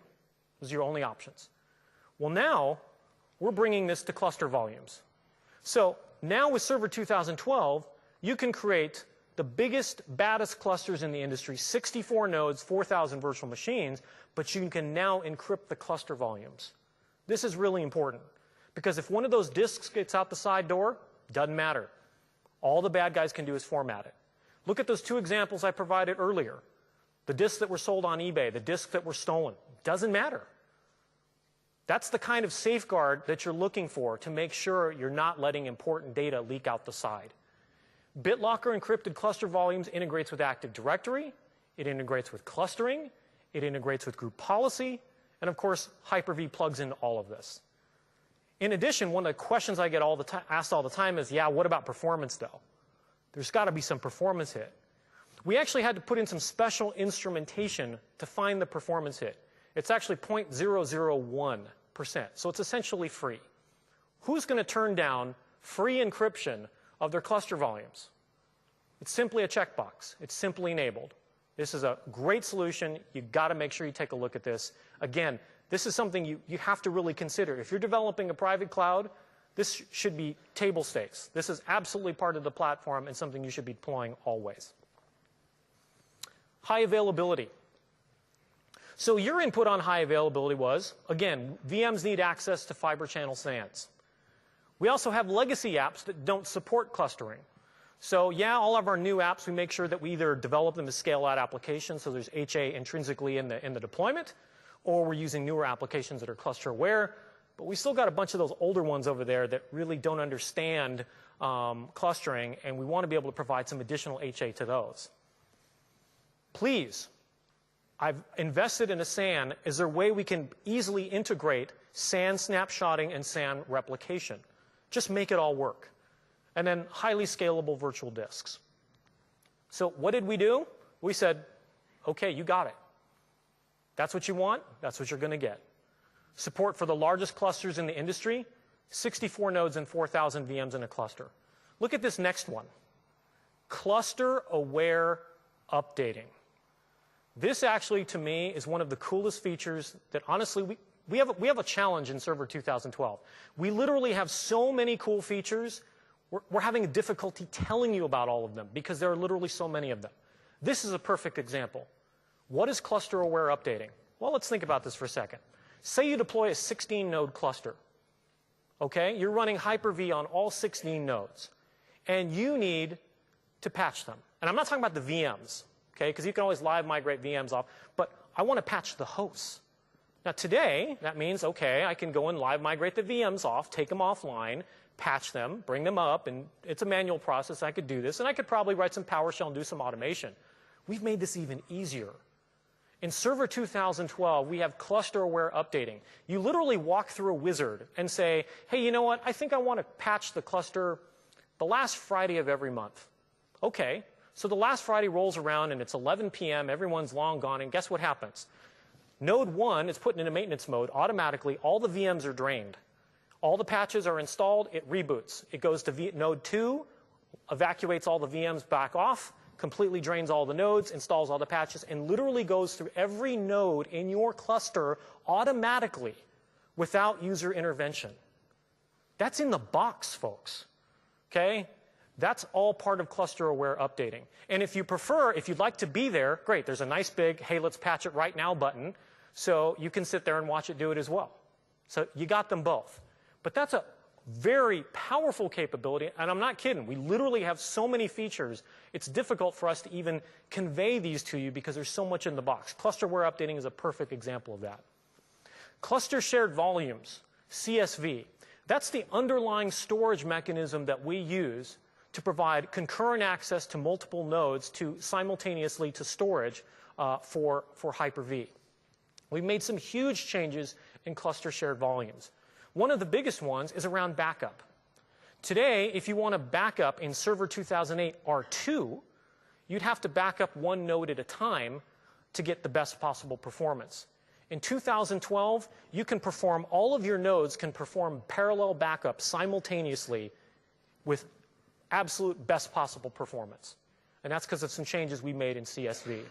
Those are your only options. Well, now, we're bringing this to cluster volumes. So now with Server 2012, you can create the biggest, baddest clusters in the industry, 64 nodes, 4,000 virtual machines, but you can now encrypt the cluster volumes. This is really important, because if one of those disks gets out the side door, doesn't matter. All the bad guys can do is format it. Look at those two examples I provided earlier. The disks that were sold on eBay, the disks that were stolen. Doesn't matter. That's the kind of safeguard that you're looking for to make sure you're not letting important data leak out the side. BitLocker encrypted cluster volumes integrates with Active Directory. It integrates with clustering. It integrates with group policy. And of course, Hyper-V plugs into all of this. In addition, one of the questions I get asked all the time is, yeah, what about performance though? There's got to be some performance hit. We actually had to put in some special instrumentation to find the performance hit. It's actually 0.001%, so it's essentially free. Who's going to turn down free encryption of their cluster volumes? It's simply a checkbox. It's simply enabled. This is a great solution. You've got to make sure you take a look at this. Again, this is something you have to really consider. If you're developing a private cloud, this should be table stakes. This is absolutely part of the platform and something you should be deploying always. High availability. So your input on high availability was, again, VMs need access to fiber channel SANs. We also have legacy apps that don't support clustering. So yeah, all of our new apps, we make sure that we either develop them as scale-out applications, so there's HA intrinsically in the deployment, or we're using newer applications that are cluster-aware. But we still got a bunch of those older ones over there that really don't understand clustering, and we want to be able to provide some additional HA to those. Please, I've invested in a SAN. Is there a way we can easily integrate SAN snapshotting and SAN replication? Just make it all work. And then highly scalable virtual disks. So what did we do? We said, OK, you got it. That's what you want. That's what you're going to get. Support for the largest clusters in the industry, 64 nodes and 4,000 VMs in a cluster. Look at this next one. Cluster-aware updating. This actually, to me, is one of the coolest features that, honestly, we have a challenge in Server 2012. We literally have so many cool features, we're having a difficulty telling you about all of them because there are literally so many of them. This is a perfect example. What is cluster-aware updating? Well, let's think about this for a second. Say you deploy a 16-node cluster. Okay? You're running Hyper-V on all 16 nodes. And you need to patch them. And I'm not talking about the VMs, okay? Because you can always live migrate VMs off. But I want to patch the hosts. Now, today, that means, okay, I can go and live migrate the VMs off, take them offline, patch them, bring them up, and it's a manual process. I could do this, and I could probably write some PowerShell and do some automation. We've made this even easier. In Server 2012, we have cluster-aware updating. You literally walk through a wizard and say, hey, you know what? I think I want to patch the cluster the last Friday of every month. Okay, so the last Friday rolls around, and it's 11 p.m., everyone's long gone, and guess what happens? Node 1 is put into maintenance mode. Automatically, all the VMs are drained. All the patches are installed. It reboots. It goes to node 2, evacuates all the VMs back off, completely drains all the nodes, installs all the patches, and literally goes through every node in your cluster automatically without user intervention. That's in the box, folks. Okay? That's all part of cluster-aware updating. And if you prefer, if you'd like to be there, great. There's a nice big, hey, let's patch it right now button, so you can sit there and watch it do it as well. So you got them both. But that's a very powerful capability, and I'm not kidding. We literally have so many features, it's difficult for us to even convey these to you because there's so much in the box. Cluster-aware updating is a perfect example of that. Cluster shared volumes, CSV. That's the underlying storage mechanism that we use to provide concurrent access to multiple nodes simultaneously to storage for Hyper-V. We've made some huge changes in cluster shared volumes. One of the biggest ones is around backup. Today, if you want to back up in Server 2008 R2, you'd have to back up one node at a time to get the best possible performance. In 2012, you can perform, all of your nodes can perform parallel backup simultaneously with absolute best possible performance. And that's because of some changes we made in CSV.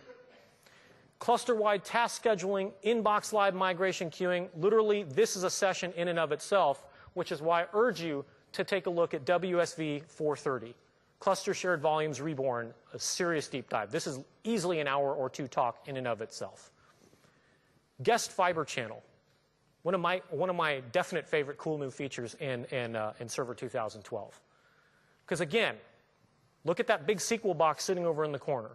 Cluster-wide task scheduling, inbox live migration queuing. Literally, this is a session in and of itself, which is why I urge you to take a look at WSV 430. Cluster shared volumes reborn, a serious deep dive. This is easily an hour or two talk in and of itself. Guest fiber channel. One of my definite favorite cool new features in Server 2012. Because again, look at that big SQL box sitting over in the corner.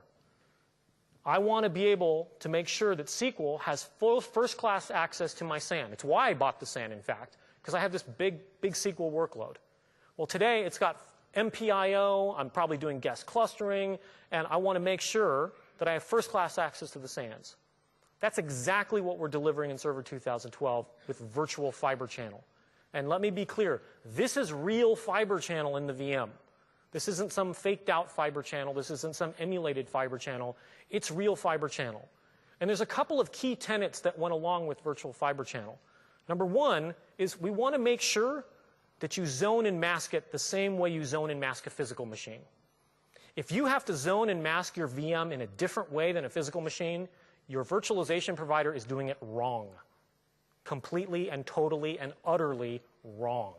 I want to be able to make sure that SQL has full first-class access to my SAN. It's why I bought the SAN, in fact, because I have this big SQL workload. Well, today it's got MPIO, I'm probably doing guest clustering, and I want to make sure that I have first-class access to the SANs. That's exactly what we're delivering in Server 2012 with virtual fiber channel. And let me be clear, this is real fiber channel in the VM. This isn't some faked out fiber channel. This isn't some emulated fiber channel. It's real fiber channel. And there's a couple of key tenets that went along with virtual fiber channel. Number one is we want to make sure that you zone and mask it the same way you zone and mask a physical machine. If you have to zone and mask your VM in a different way than a physical machine, your virtualization provider is doing it wrong. Completely and totally and utterly wrong.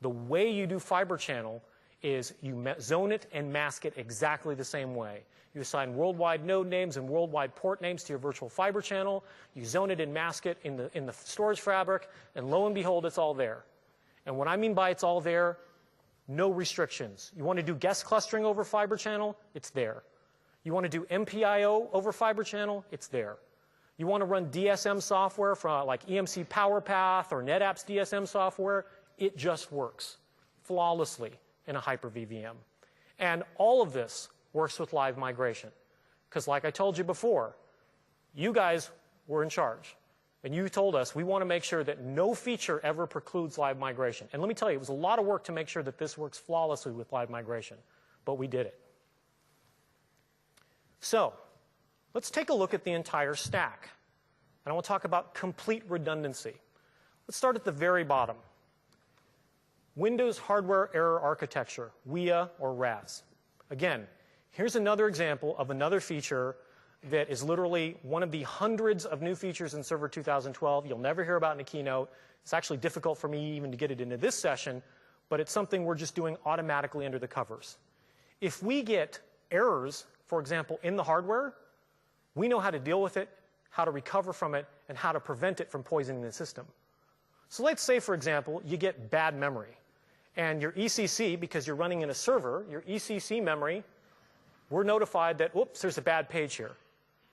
The way you do fiber channel is you zone it and mask it exactly the same way. You assign worldwide node names and worldwide port names to your virtual fiber channel. You zone it and mask it in the storage fabric, and lo and behold, it's all there. And what I mean by it's all there, no restrictions. You want to do guest clustering over fiber channel? It's there. You want to do MPIO over fiber channel? It's there. You want to run DSM software from like EMC PowerPath or NetApp's DSM software? It just works flawlessly in a Hyper-V VM. And all of this works with live migration. Because like I told you before, you guys were in charge. And you told us we want to make sure that no feature ever precludes live migration. And let me tell you, it was a lot of work to make sure that this works flawlessly with live migration. But we did it. So let's take a look at the entire stack. And I want to talk about complete redundancy. Let's start at the very bottom. Windows Hardware Error Architecture, WIA or RAS. Again, here's another example of another feature that is literally one of the hundreds of new features in Server 2012 you'll never hear about in a keynote. It's actually difficult for me even to get it into this session, but it's something we're just doing automatically under the covers. If we get errors, for example, in the hardware, we know how to deal with it, how to recover from it, and how to prevent it from poisoning the system. So let's say, for example, you get bad memory. And your ECC, because you're running in a server, your ECC memory, we're notified that, whoops, there's a bad page here.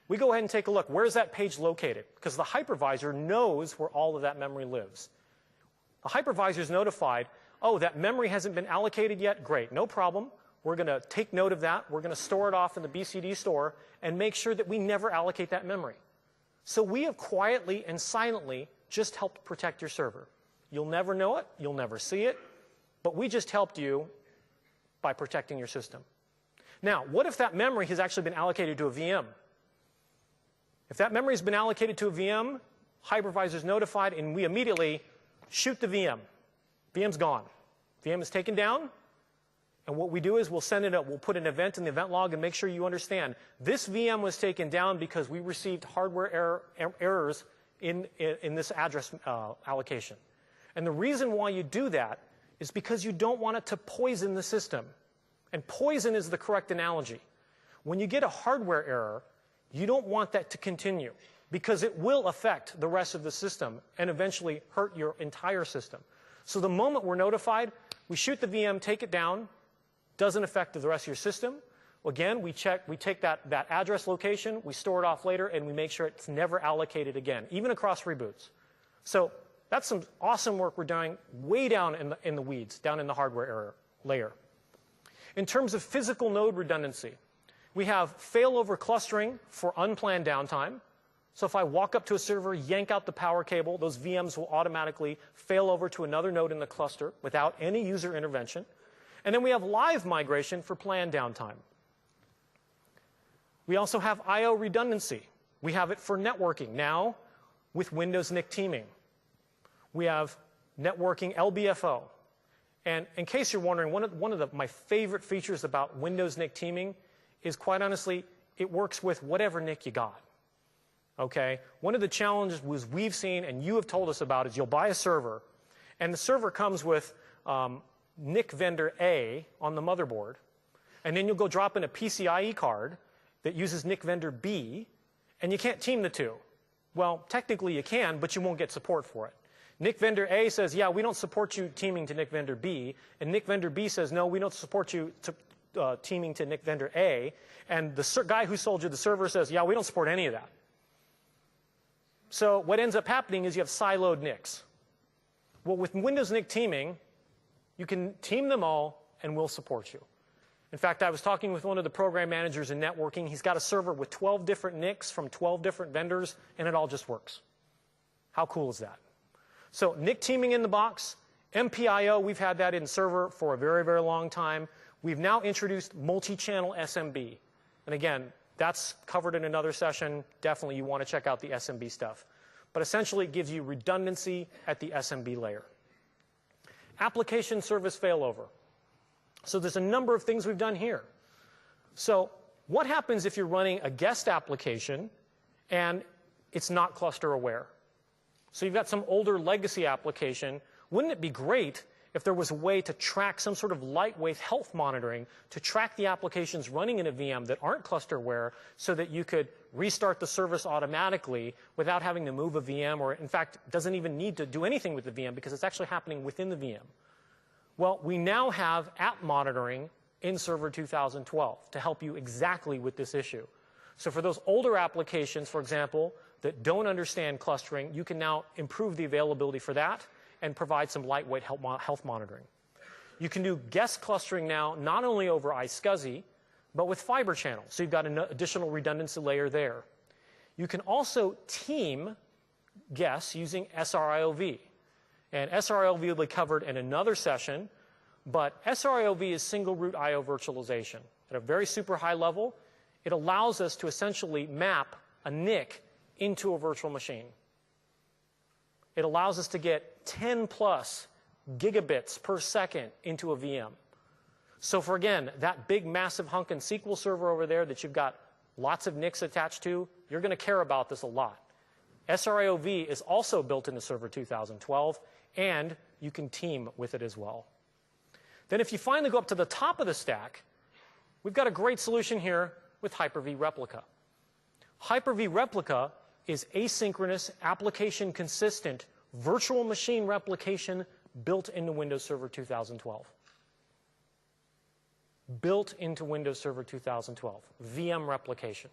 We go ahead and take a look. Where's that page located? Because the hypervisor knows where all of that memory lives. The hypervisor is notified, oh, that memory hasn't been allocated yet, great, no problem. We're going to take note of that. We're going to store it off in the BCD store and make sure that we never allocate that memory. So we have quietly and silently just helped protect your server. You'll never know it. You'll never see it. But we just helped you by protecting your system. Now, what if that memory has actually been allocated to a VM? If that memory has been allocated to a VM, hypervisor is notified, and we immediately shoot the VM. VM's gone. VM is taken down. And what we do is we'll put an event in the event log and make sure you understand this VM was taken down because we received hardware errors in this address allocation. And the reason why you do that is because you don't want it to poison the system. And poison is the correct analogy. When you get a hardware error, you don't want that to continue because it will affect the rest of the system and eventually hurt your entire system. So the moment we're notified, we shoot the VM, take it down. Doesn't affect the rest of your system. Again, we take that address location, we store it off later, and we make sure it's never allocated again, even across reboots. So that's some awesome work we're doing way down in the weeds, down in the hardware error layer. In terms of physical node redundancy, we have failover clustering for unplanned downtime. So if I walk up to a server, yank out the power cable, those VMs will automatically fail over to another node in the cluster without any user intervention. And then we have live migration for planned downtime. We also have I/O redundancy. We have it for networking now with Windows NIC teaming. We have networking LBFO. And in case you're wondering, one of my favorite features about Windows NIC teaming is, quite honestly, it works with whatever NIC you got. Okay? One of the challenges we've seen, and you have told us about, is you'll buy a server, and the server comes with NIC vendor A on the motherboard, and then you'll go drop in a PCIe card that uses NIC vendor B, and you can't team the two. Well, technically you can, but you won't get support for it. NIC vendor A says, yeah, we don't support you teaming to NIC vendor B, and NIC vendor B says, no, we don't support you teaming to NIC vendor A, and the guy who sold you the server says, yeah, we don't support any of that. So what ends up happening is you have siloed NICs. Well, with Windows NIC teaming, you can team them all, and we'll support you. In fact, I was talking with one of the program managers in networking. He's got a server with 12 different NICs from 12 different vendors, and it all just works. How cool is that? So NIC teaming in the box. MPIO, we've had that in server for a very, very long time. We've now introduced multi-channel SMB. And again, that's covered in another session. Definitely you want to check out the SMB stuff. But essentially, it gives you redundancy at the SMB layer. Application service failover. So there's a number of things we've done here. So what happens if you're running a guest application and it's not cluster aware? So you've got some older legacy application. Wouldn't it be great if there was a way to track some sort of lightweight health monitoring to track the applications running in a VM that aren't cluster aware so that you could restart the service automatically without having to move a VM, or in fact doesn't even need to do anything with the VM because it's actually happening within the VM? Well, we now have app monitoring in Server 2012 to help you exactly with this issue. So for those older applications, for example, that don't understand clustering, you can now improve the availability for that and provide some lightweight health monitoring. You can do guest clustering now, not only over iSCSI, but with fiber channels. So you've got an additional redundancy layer there. You can also team guests using SRIOV. And SRIOV will be covered in another session, but SRIOV is single root I/O virtualization. At a very super high level, it allows us to essentially map a NIC into a virtual machine. It allows us to get 10 plus gigabits per second into a VM. So for, again, that big massive hunkin' SQL server over there that you've got lots of NICs attached to, you're going to care about this a lot. SRIOV is also built into Server 2012, and you can team with it as well. Then if you finally go up to the top of the stack, we've got a great solution here with Hyper-V Replica. Hyper-V Replica is asynchronous, application-consistent virtual machine replication built into Windows Server 2012. Built into Windows Server 2012, VM replication.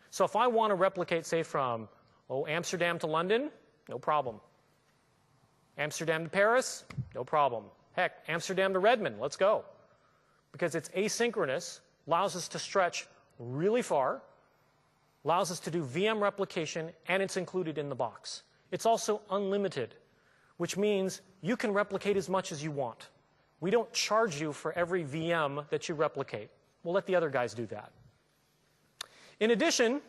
So if I want to replicate, say, from Amsterdam to London, no problem. Amsterdam to Paris, no problem. Heck, Amsterdam to Redmond, let's go. Because it's asynchronous, allows us to stretch really far, allows us to do VM replication, and it's included in the box. It's also unlimited, which means you can replicate as much as you want. We don't charge you for every VM that you replicate. We'll let the other guys do that. In addition,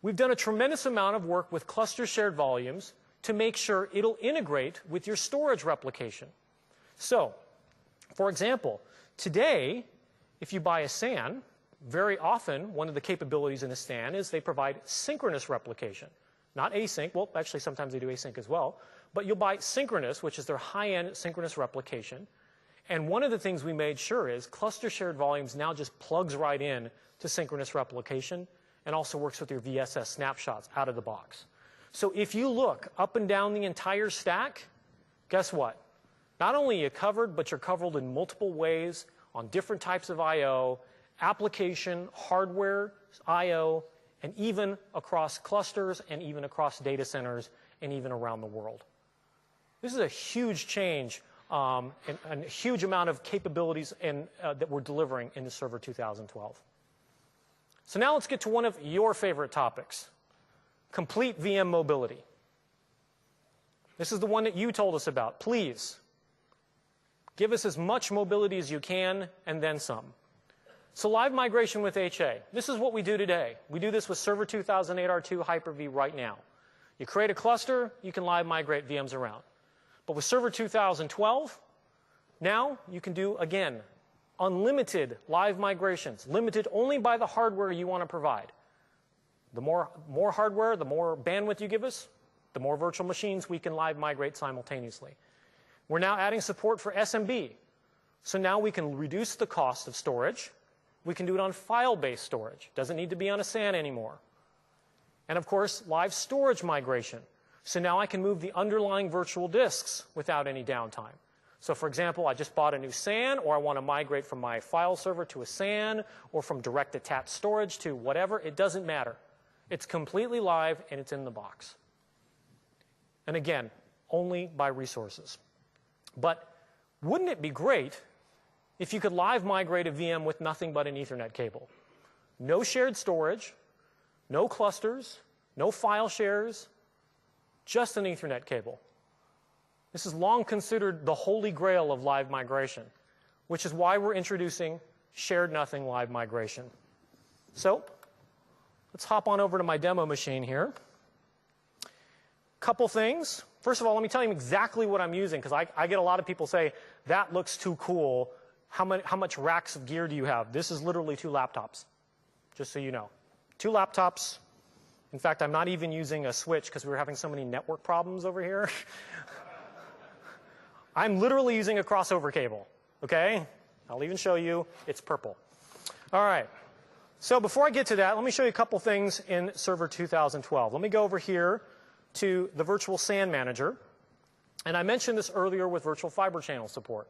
we've done a tremendous amount of work with cluster shared volumes to make sure it'll integrate with your storage replication. So, for example, today, if you buy a SAN, very often one of the capabilities in a SAN is they provide synchronous replication. Not async. Well, actually, sometimes they do async as well. But you'll buy synchronous, which is their high-end synchronous replication. And one of the things we made sure is cluster shared volumes now just plugs right in to synchronous replication and also works with your VSS snapshots out of the box. So if you look up and down the entire stack, guess what? Not only are you covered, but you're covered in multiple ways on different types of I/O, application, hardware, I/O, and even across clusters and even across data centers and even around the world. This is a huge change and a huge amount of capabilities that we're delivering in the Server 2012. So now let's get to one of your favorite topics, complete VM mobility. This is the one that you told us about. Please, give us as much mobility as you can and then some. So live migration with HA. This is what we do today. We do this with Server 2008 R2 Hyper-V right now. You create a cluster, you can live migrate VMs around. But with Server 2012, now you can do, again, unlimited live migrations, limited only by the hardware you want to provide. The more hardware, the more bandwidth you give us, the more virtual machines we can live migrate simultaneously. We're now adding support for SMB. So now we can reduce the cost of storage. We can do it on file-based storage. Doesn't need to be on a SAN anymore. And of course, live storage migration. So now I can move the underlying virtual disks without any downtime. So for example, I just bought a new SAN, or I want to migrate from my file server to a SAN, or from direct attached storage to whatever. It doesn't matter. It's completely live, and it's in the box. And again, only by resources. But wouldn't it be great if you could live migrate a VM with nothing but an Ethernet cable? No shared storage, no clusters, no file shares, just an Ethernet cable. This is long considered the holy grail of live migration, which is why we're introducing shared nothing live migration. So let's hop on over to my demo machine here. Couple things. First of all, let me tell you exactly what I'm using, because I get a lot of people say, that looks too cool. How much racks of gear do you have? This is literally 2 laptops, just so you know. 2 laptops. In fact, I'm not even using a switch because we were having so many network problems over here. I'm literally using a crossover cable, okay? I'll even show you. It's purple. All right. So before I get to that, let me show you a couple things in Server 2012. Let me go over here to the Virtual SAN Manager. And I mentioned this earlier with virtual fiber channel support.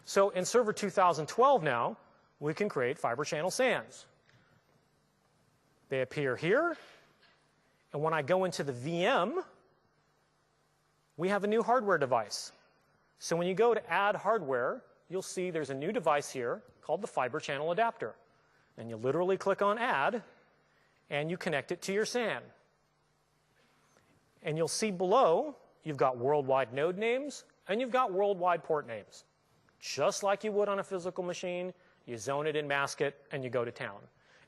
So in Server 2012 now, we can create fiber channel SANs. They appear here. And when I go into the VM, we have a new hardware device. So when you go to add hardware, you'll see there's a new device here called the fiber channel adapter. And you literally click on add, and you connect it to your SAN. And you'll see below, you've got worldwide node names, and you've got worldwide port names. Just like you would on a physical machine, you zone it and mask it, and you go to town.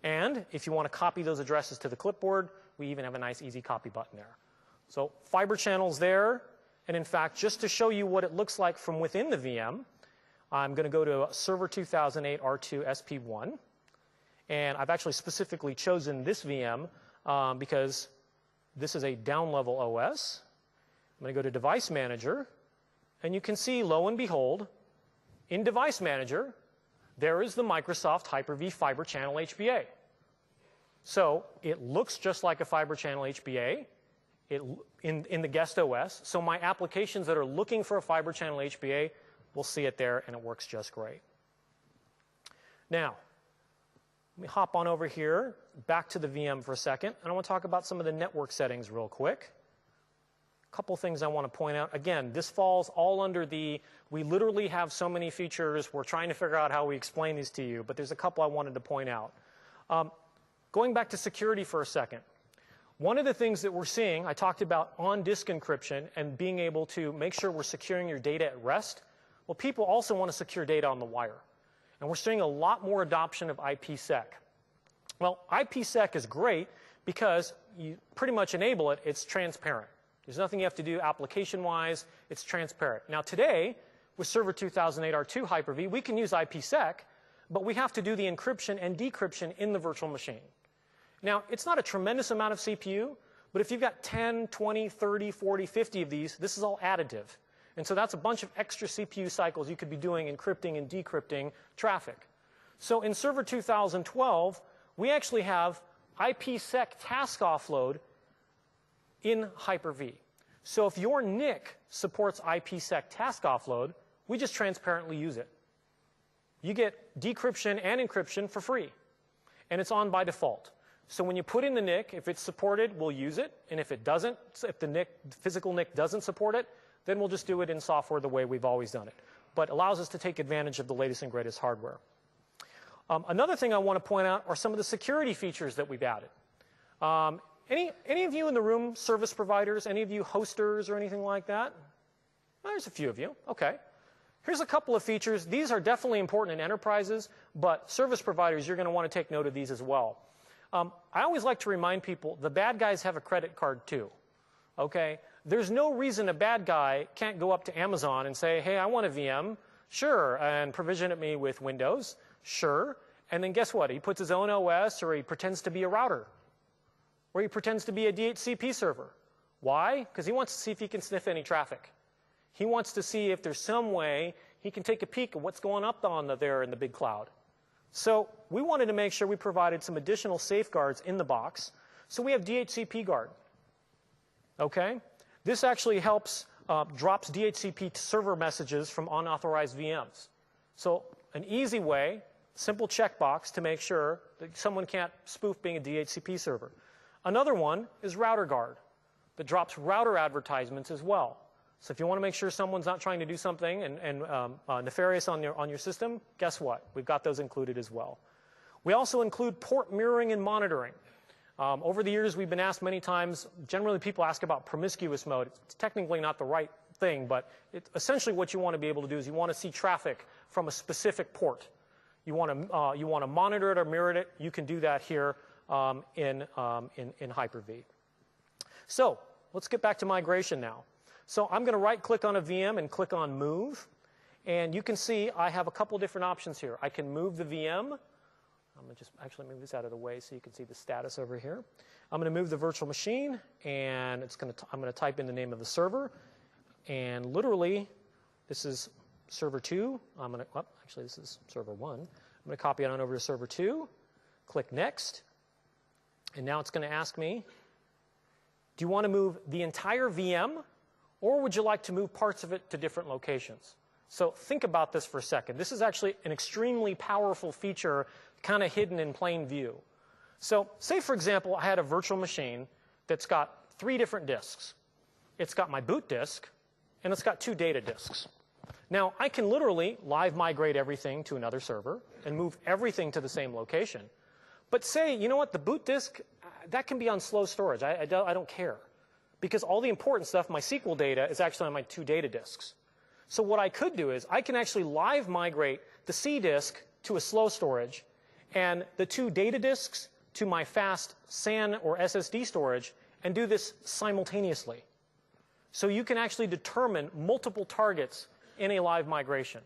And if you want to copy those addresses to the clipboard, we even have a nice easy copy button there. So fiber channels there. And in fact, just to show you what it looks like from within the VM, I'm going to go to Server 2008 R2 SP1. And I've actually specifically chosen this VM because this is a down-level OS. I'm going to go to Device Manager. And you can see, lo and behold, in Device Manager, there is the Microsoft Hyper-V Fiber Channel HBA. So it looks just like a Fiber Channel HBA in the guest OS. So my applications that are looking for a Fiber Channel HBA will see it there, and it works just great. Now, let me hop on over here, back to the VM for a second, and I want to talk about some of the network settings real quick. A couple things I want to point out. Again, this falls all under the, we literally have so many features, we're trying to figure out how we explain these to you, but there's a couple I wanted to point out. Going back to security for a second. One of the things that we're seeing, I talked about on-disk encryption and being able to make sure we're securing your data at rest. Well, people also want to secure data on the wire. And we're seeing a lot more adoption of IPsec. Well, IPsec is great because you pretty much enable it. It's transparent. There's nothing you have to do application-wise. It's transparent. Now, today, with Server 2008 R2 Hyper-V, we can use IPsec, but we have to do the encryption and decryption in the virtual machine. Now, it's not a tremendous amount of CPU, but if you've got 10, 20, 30, 40, 50 of these, this is all additive. And so that's a bunch of extra CPU cycles you could be doing encrypting and decrypting traffic. So in Server 2012, we actually have IPsec task offload in Hyper-V. So if your NIC supports IPsec task offload, we just transparently use it. You get decryption and encryption for free, and it's on by default. So when you put in the NIC, if it's supported, we'll use it, and if it doesn't, if the physical NIC doesn't support it, then we'll just do it in software the way we've always done it. But it allows us to take advantage of the latest and greatest hardware. Another thing I want to point out are some of the security features that we've added. Any of you in the room service providers, any of you hosters or anything like that? Well, there's a few of you. Okay. Here's a couple of features. These are definitely important in enterprises, but service providers, you're going to want to take note of these as well. I always like to remind people, the bad guys have a credit card too. Okay? There's no reason a bad guy can't go up to Amazon and say, hey, I want a VM. Sure. And provision it me with Windows. Sure. And then guess what? He puts his own OS, or he pretends to be a router, or he pretends to be a DHCP server. Why? Because he wants to see if he can sniff any traffic. He wants to see if there's some way he can take a peek at what's going up on there in the big cloud. So we wanted to make sure we provided some additional safeguards in the box. So we have DHCP guard. Okay? This actually helps, drops DHCP server messages from unauthorized VMs. So an easy way, simple checkbox to make sure that someone can't spoof being a DHCP server. Another one is router guard that drops router advertisements as well. So if you want to make sure someone's not trying to do something nefarious on your system, guess what? We've got those included as well. We also include port mirroring and monitoring. Over the years, we've been asked many times, generally people ask about promiscuous mode. It's technically not the right thing, but essentially what you want to be able to do is you want to see traffic from a specific port. You want to monitor it or mirror it. You can do that here in Hyper-V. So let's get back to migration now. So I'm going to right-click on a VM and click on Move. And you can see I have a couple different options here. I can move the VM. I'm going to just actually move this out of the way so you can see the status over here. I'm going to move the virtual machine, and I'm going to type in the name of the server. And literally, this is server 2. Actually, this is server 1. I'm going to copy it on over to server 2. Click Next. And now it's going to ask me, do you want to move the entire VM, or would you like to move parts of it to different locations? So think about this for a second. This is actually an extremely powerful feature kind of hidden in plain view. So say, for example, I had a virtual machine that's got 3 different disks. It's got my boot disk, and it's got 2 data disks. Now, I can literally live migrate everything to another server and move everything to the same location. But say, you know what, the boot disk, that can be on slow storage. I don't care. Because all the important stuff, my SQL data, is actually on my 2 data disks. So what I could do is I can actually live migrate the C disk to a slow storage and the 2 data disks to my fast SAN or SSD storage and do this simultaneously. So you can actually determine multiple targets in a live migration.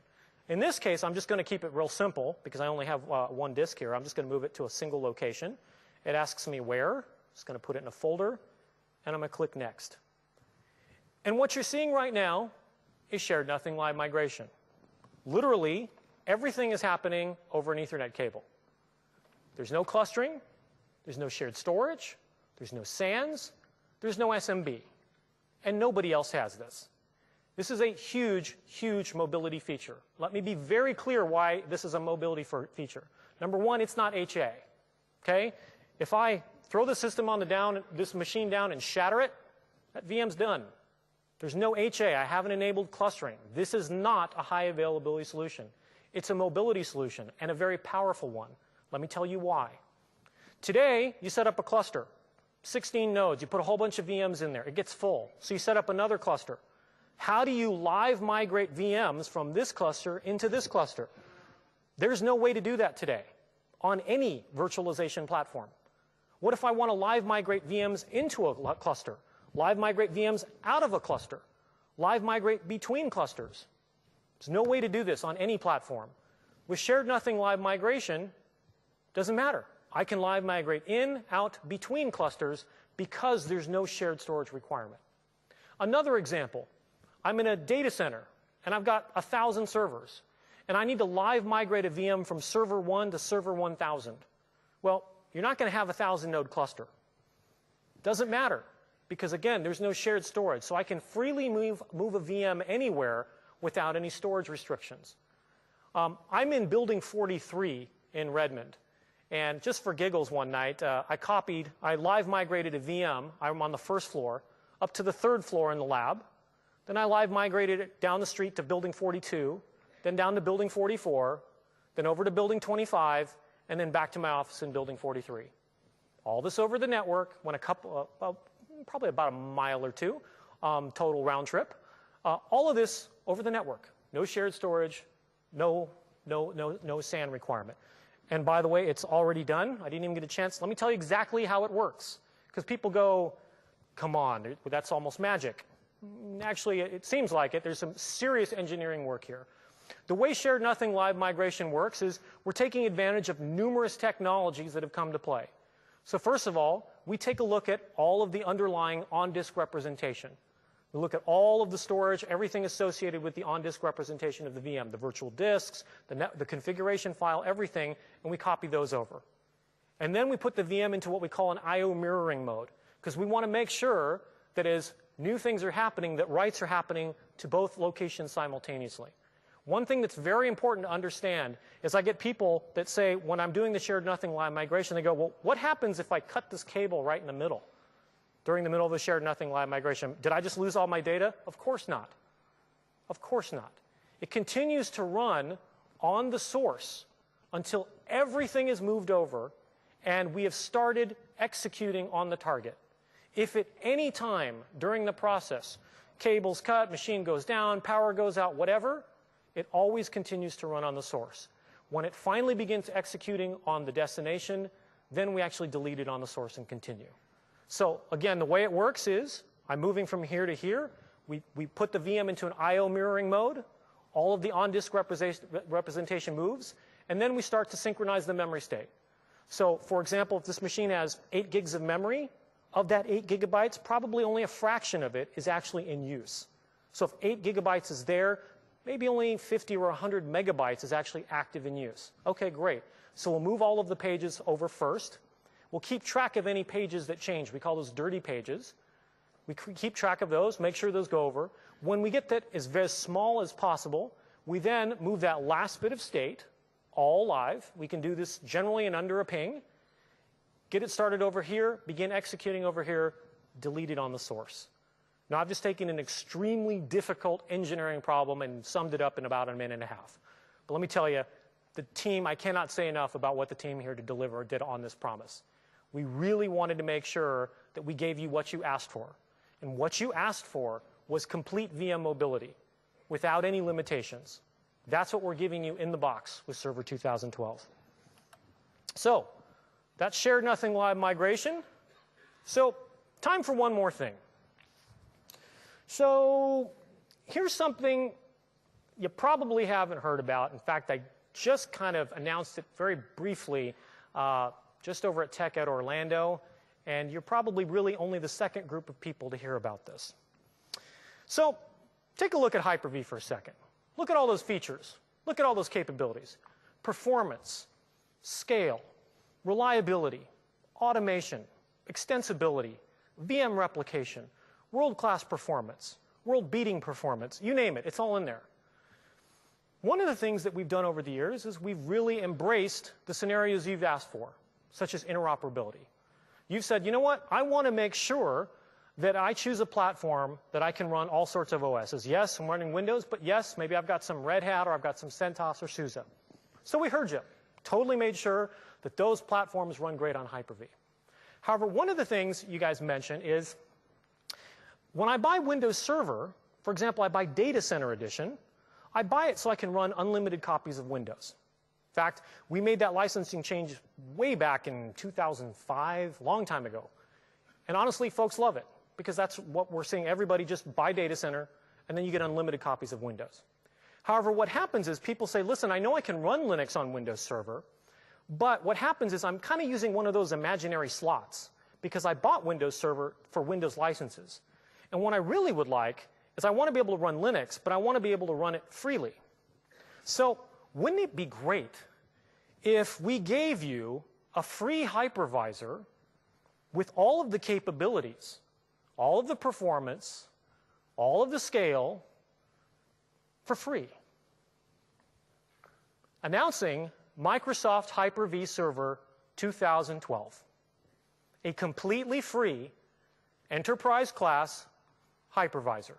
In this case, I'm just going to keep it real simple because I only have 1 disk here. I'm just going to move it to a single location. It asks me where. I'm just going to put it in a folder. And I'm going to click Next. And what you're seeing right now is shared nothing live migration. Literally, everything is happening over an Ethernet cable. There's no clustering. There's no shared storage. There's no SANs. There's no SMB. And nobody else has this. This is a huge, huge mobility feature. Let me be very clear why this is a mobility feature. Number one, it's not HA. Okay? If I throw the system on this machine down and shatter it, that VM's done. There's no HA. I haven't enabled clustering. This is not a high availability solution. It's a mobility solution, and a very powerful one. Let me tell you why. Today, you set up a cluster, 16 nodes. You put a whole bunch of VMs in there. It gets full. So you set up another cluster. How do you live migrate VMs from this cluster into this cluster? There's no way to do that today on any virtualization platform. What if I want to live migrate VMs into a cluster? Live migrate VMs out of a cluster? Live migrate between clusters? There's no way to do this on any platform. With shared nothing live migration, doesn't matter. I can live migrate in, out, between clusters because there's no shared storage requirement. Another example, I'm in a data center and I've got 1,000 servers and I need to live migrate a VM from server 1 to server 1,000. Well, you're not going to have a 1,000-node cluster. Doesn't matter because, again, there's no shared storage. So I can freely move a VM anywhere without any storage restrictions. I'm in building 43 in Redmond. And just for giggles one night, I live migrated a VM. I'm on the first floor, up to the third floor in the lab. Then I live migrated it down the street to building 42, then down to building 44, then over to building 25, and then back to my office in building 43. All this over the network, went probably about a mile or two total round trip. All of this over the network. No shared storage, no SAN requirement. And by the way, it's already done. I didn't even get a chance. Let me tell you exactly how it works. Because people go, come on, that's almost magic. Actually, it seems like it. There's some serious engineering work here. The way shared nothing live migration works is we're taking advantage of numerous technologies that have come to play. So first of all, we take a look at all of the underlying on-disk representation. We look at all of the storage, everything associated with the on-disk representation of the VM, the virtual disks, the configuration file, everything, and we copy those over. And then we put the VM into what we call an I/O mirroring mode, because we want to make sure that as new things are happening, that writes are happening to both locations simultaneously. One thing that's very important to understand is I get people that say, when I'm doing the shared nothing live migration, they go, well, what happens if I cut this cable right in the middle? During the middle of the shared nothing live migration, did I just lose all my data? Of course not. Of course not. It continues to run on the source until everything is moved over and we have started executing on the target. If at any time during the process, cables cut, machine goes down, power goes out, whatever, it always continues to run on the source. When it finally begins executing on the destination, then we actually delete it on the source and continue. So again, the way it works is I'm moving from here to here. We put the VM into an I/O mirroring mode. All of the on-disk representation moves. And then we start to synchronize the memory state. So for example, if this machine has 8 gigs of memory, of that 8 gigabytes, probably only a fraction of it is actually in use. So if 8 gigabytes is there, maybe only 50 or 100 megabytes is actually active in use. Okay, great. So we'll move all of the pages over first. We'll keep track of any pages that change. We call those dirty pages. We keep track of those, make sure those go over. When we get that as very small as possible, we then move that last bit of state, all live. We can do this generally in under a ping. Get it started over here, begin executing over here, delete it on the source. Now, I've just taken an extremely difficult engineering problem and summed it up in about a minute and a half. But let me tell you, the team, I cannot say enough about what the team here to deliver did on this promise. We really wanted to make sure that we gave you what you asked for. And what you asked for was complete VM mobility without any limitations. That's what we're giving you in the box with Server 2012. So that's shared nothing live migration. So time for one more thing. So here's something you probably haven't heard about. In fact, I just kind of announced it very briefly just over at TechEd Orlando, and you're probably really only the second group of people to hear about this. So take a look at Hyper-V for a second. Look at all those features. Look at all those capabilities. Performance, scale, reliability, automation, extensibility, VM replication, world-class performance, world-beating performance, you name it, it's all in there. One of the things that we've done over the years is we've really embraced the scenarios you've asked for, such as interoperability. You've said, you know what, I want to make sure that I choose a platform that I can run all sorts of OSs. Yes, I'm running Windows, but yes, maybe I've got some Red Hat or I've got some CentOS or SUSE. So we heard you. Totally made sure that those platforms run great on Hyper-V. However, one of the things you guys mentioned is when I buy Windows Server, for example, I buy Data Center Edition, I buy it so I can run unlimited copies of Windows. In fact, we made that licensing change way back in 2005, long time ago. And honestly, folks love it because that's what we're seeing. Everybody just buy Data Center, and then you get unlimited copies of Windows. However, what happens is people say, listen, I know I can run Linux on Windows Server, but what happens is I'm kind of using one of those imaginary slots because I bought Windows Server for Windows licenses. And what I really would like is I want to be able to run Linux, but I want to be able to run it freely. So wouldn't it be great if we gave you a free hypervisor with all of the capabilities, all of the performance, all of the scale, for free? Announcing Microsoft Hyper-V Server 2012, a completely free enterprise-class hypervisor.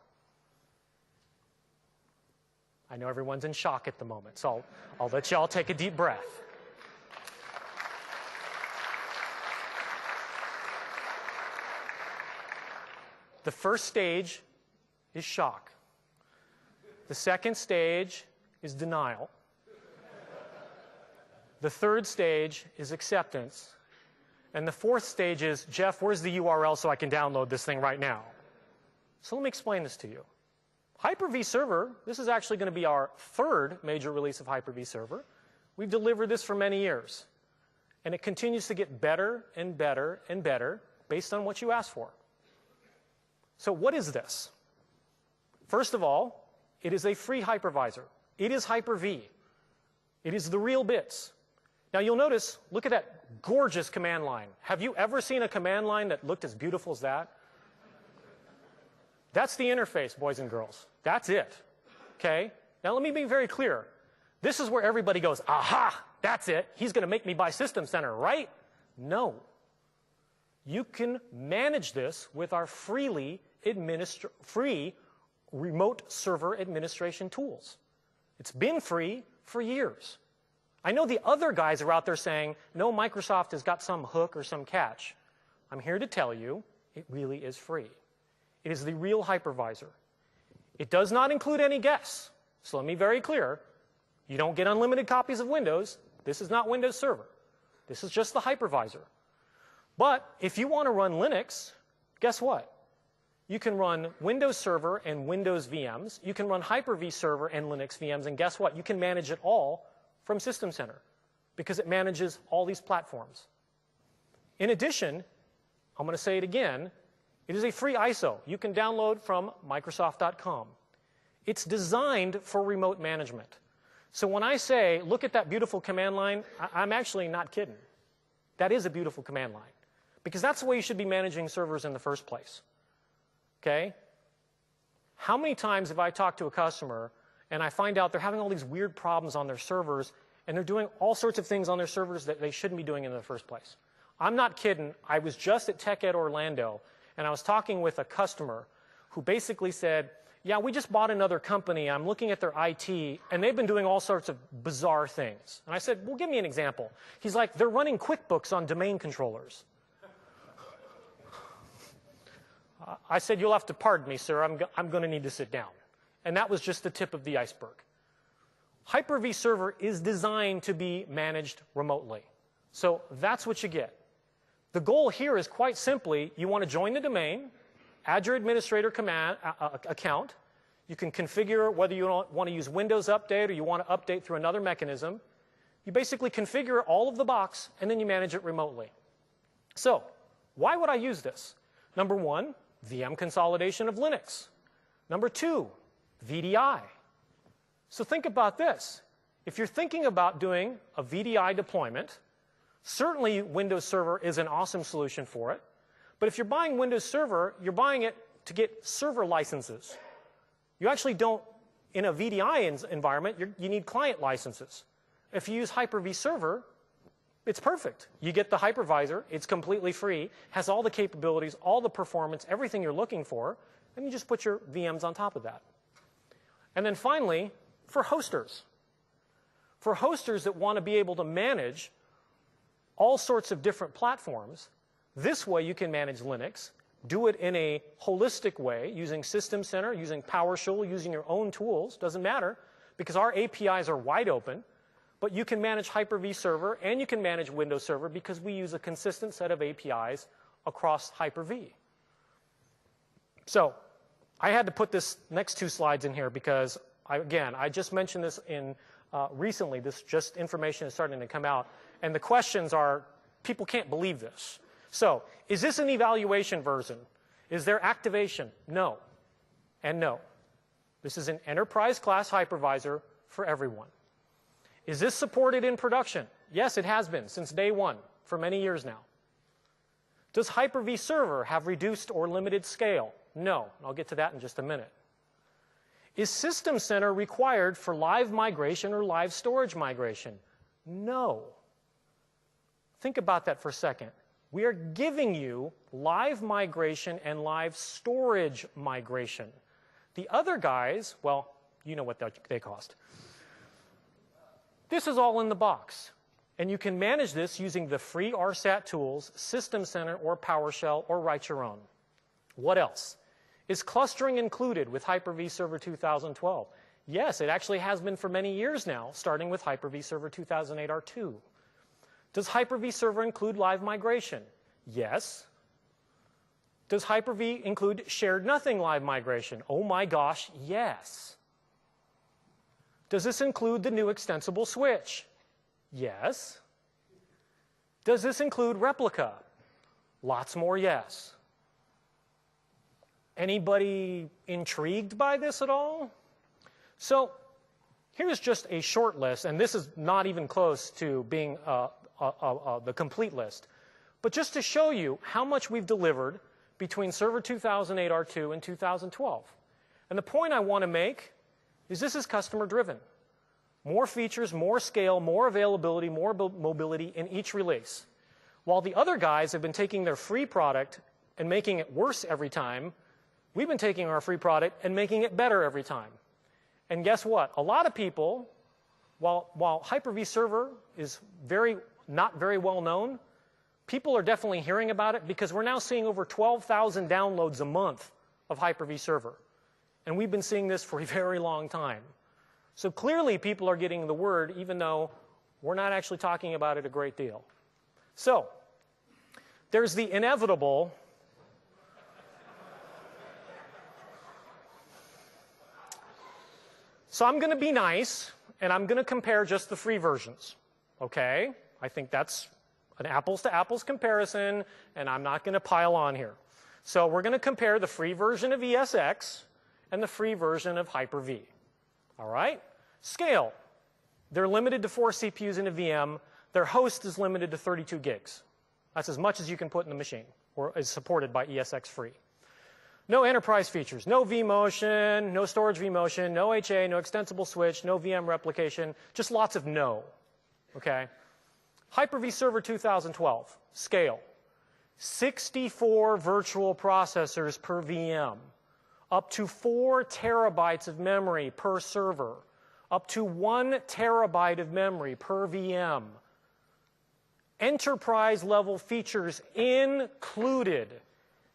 I know everyone's in shock at the moment, so I'll let you all take a deep breath. The first stage is shock. The second stage is denial. The third stage is acceptance. And the fourth stage is, Jeff, where's the URL so I can download this thing right now? So let me explain this to you. Hyper-V Server, this is actually going to be our third major release of Hyper-V Server. We've delivered this for many years. And it continues to get better and better and better based on what you ask for. So what is this? First of all, it is a free hypervisor. It is Hyper-V. It is the real bits. Now you'll notice, look at that gorgeous command line. Have you ever seen a command line that looked as beautiful as that? That's the interface, boys and girls. That's it. Okay? Now let me be very clear. This is where everybody goes, aha, that's it. He's going to make me buy System Center, right? No. You can manage this with our free remote server administration tools. It's been free for years. I know the other guys are out there saying, no, Microsoft has got some hook or some catch. I'm here to tell you, it really is free. It is the real hypervisor. It does not include any guests. So let me be very clear. You don't get unlimited copies of Windows. This is not Windows Server. This is just the hypervisor. But if you want to run Linux, guess what? You can run Windows Server and Windows VMs. You can run Hyper-V Server and Linux VMs. And guess what? You can manage it all from System Center because it manages all these platforms. In addition, I'm going to say it again, it is a free ISO. You can download from Microsoft.com. It's designed for remote management. So when I say, look at that beautiful command line, I'm actually not kidding. That is a beautiful command line. Because that's the way you should be managing servers in the first place. Okay? How many times have I talked to a customer and I find out they're having all these weird problems on their servers and they're doing all sorts of things on their servers that they shouldn't be doing in the first place? I'm not kidding. I was just at TechEd Orlando and I was talking with a customer who basically said, yeah, we just bought another company. I'm looking at their IT, and they've been doing all sorts of bizarre things. And I said, well, give me an example. He's like, they're running QuickBooks on domain controllers. I said, you'll have to pardon me, sir. I'm going to need to sit down. And that was just the tip of the iceberg. Hyper-V Server is designed to be managed remotely. So that's what you get. The goal here is quite simply, you want to join the domain, add your administrator account. You can configure whether you want to use Windows Update or you want to update through another mechanism. You basically configure all of the box, and then you manage it remotely. So why would I use this? Number one, VM consolidation of Linux. Number two, VDI. So think about this. If you're thinking about doing a VDI deployment, certainly Windows Server is an awesome solution for it. But if you're buying Windows Server, you're buying it to get server licenses. You actually don't, in a VDI environment, you need client licenses. If you use Hyper-V Server, It's perfect. You get the hypervisor. It's completely free, has all the capabilities, all the performance, everything you're looking for, and you just put your VMs on top of that. And then finally, for hosters. For hosters that want to be able to manage all sorts of different platforms, this way you can manage Linux, do it in a holistic way, using System Center, using PowerShell, using your own tools, doesn't matter, because our APIs are wide open. But you can manage Hyper-V Server and you can manage Windows Server because we use a consistent set of APIs across Hyper-V. So I had to put this next two slides in here because, I just mentioned this in recently. This just information is starting to come out. And the questions are, people can't believe this. So is this an evaluation version? Is there activation? No. And no. This is an enterprise-class hypervisor for everyone. Is this supported in production? Yes, it has been since day one for many years now. Does Hyper-V Server have reduced or limited scale? No. I'll get to that in just a minute. Is System Center required for live migration or live storage migration? No. Think about that for a second. We are giving you live migration and live storage migration. The other guys, well, you know what they cost. This is all in the box. And you can manage this using the free RSAT tools, System Center or PowerShell, or write your own. What else? Is clustering included with Hyper-V Server 2012? Yes, it actually has been for many years now, starting with Hyper-V Server 2008 R2. Does Hyper-V Server include live migration? Yes. Does Hyper-V include shared nothing live migration? Oh my gosh, yes. Does this include the new extensible switch? Yes. Does this include replica? Lots more yes. Anybody intrigued by this at all? So here's just a short list, and this is not even close to being the complete list. But just to show you how much we've delivered between Server 2008 R2 and 2012. And the point I want to make is this is customer driven. More features, more scale, more availability, more mobility in each release. While the other guys have been taking their free product and making it worse every time, we've been taking our free product and making it better every time. And guess what? A lot of people, while Hyper-V Server is not very well known, people are definitely hearing about it because we're now seeing over 12,000 downloads a month of Hyper-V Server. And we've been seeing this for a very long time. So clearly people are getting the word, even though we're not actually talking about it a great deal. So there's the inevitable So I'm going to be nice, and I'm going to compare just the free versions. Okay? I think that's an apples-to-apples comparison, and I'm not going to pile on here. So we're going to compare the free version of ESX and the free version of Hyper-V. All right? Scale. They're limited to 4 CPUs in a VM. Their host is limited to 32 gigs. That's as much as you can put in the machine, or is supported by ESX free. No enterprise features, no vMotion, no storage vMotion, no HA, no extensible switch, no VM replication, just lots of no. Okay? Hyper-V Server 2012, scale. 64 virtual processors per VM, up to 4 terabytes of memory per server, up to 1 terabyte of memory per VM. Enterprise-level features included.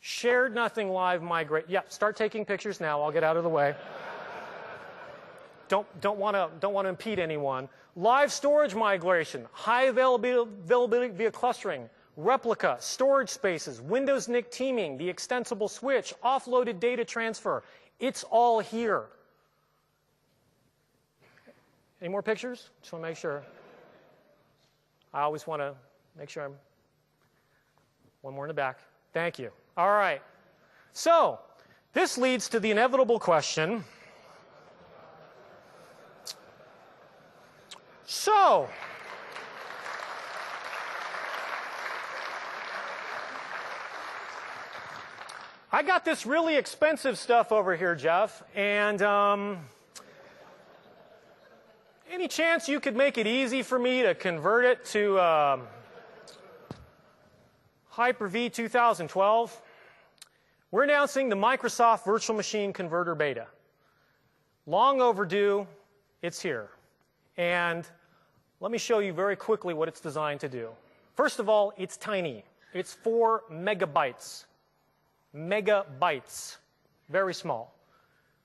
Shared nothing live migrate. Yeah, start taking pictures now. I'll get out of the way. Don't want to impede anyone. Live storage migration, high availability via clustering, replica, storage spaces, Windows NIC teaming, the extensible switch, offloaded data transfer. It's all here. Any more pictures? Just want to make sure. I always want to make sure I'm. One more in the back. Thank you. All right. So this leads to the inevitable question. So I got this really expensive stuff over here, Jeff, and any chance you could make it easy for me to convert it to Hyper-V 2012, we're announcing the Microsoft Virtual Machine Converter Beta. Long overdue, it's here. And let me show you very quickly what it's designed to do. First of all, it's tiny. It's 4 megabytes. Megabytes. Very small.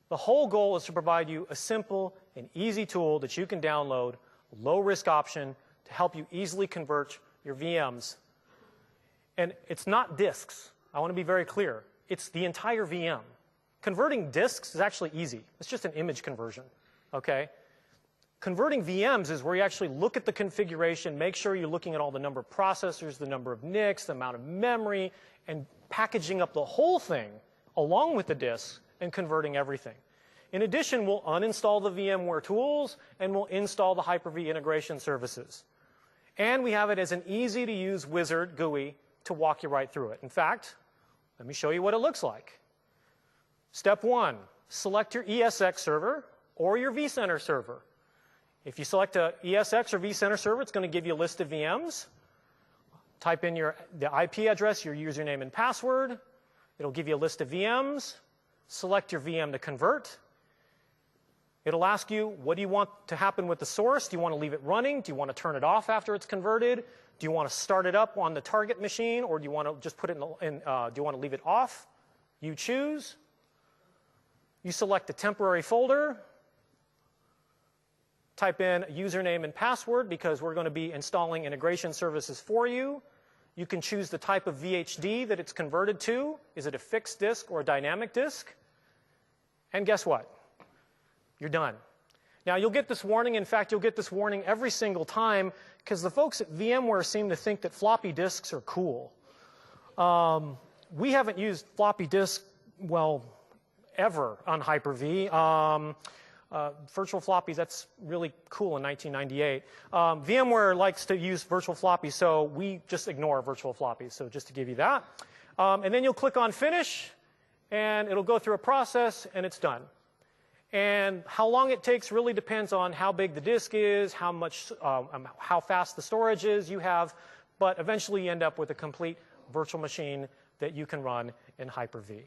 The whole goal is to provide you a simple and easy tool that you can download, a low-risk option to help you easily convert your VMs. And it's not disks. I want to be very clear. It's the entire VM. Converting disks is actually easy. It's just an image conversion, okay? Converting VMs is where you actually look at the configuration, make sure you're looking at all the number of processors, the number of NICs, the amount of memory, and packaging up the whole thing along with the disks and converting everything. In addition, we'll uninstall the VMware tools and we'll install the Hyper-V integration services. And we have it as an easy-to-use wizard GUI to walk you right through it. In fact, let me show you what it looks like. Step 1, select your ESX server or your vCenter server. If you select a ESX or vCenter server, it's going to give you a list of VMs. Type in the IP address, your username and password. It'll give you a list of VMs. Select your VM to convert. It'll ask you, what do you want to happen with the source? Do you want to leave it running? Do you want to turn it off after it's converted? Do you want to start it up on the target machine, or do you want to just put it in do you want to leave it off? You choose. You select a temporary folder. Type in username and password because we're going to be installing integration services for you. You can choose the type of VHD that it's converted to. Is it a fixed disk or a dynamic disk? And guess what? You're done. Now, you'll get this warning. In fact, you'll get this warning every single time because the folks at VMware seem to think that floppy disks are cool. We haven't used floppy disks, well, ever on Hyper-V. Virtual floppies, that's really cool in 1998. VMware likes to use virtual floppies, so we just ignore virtual floppies, so just to give you that. And then you'll click on Finish, and it'll go through a process, and it's done. And how long it takes really depends on how big the disk is, how fast the storage is you have, but eventually you end up with a complete virtual machine that you can run in Hyper-V.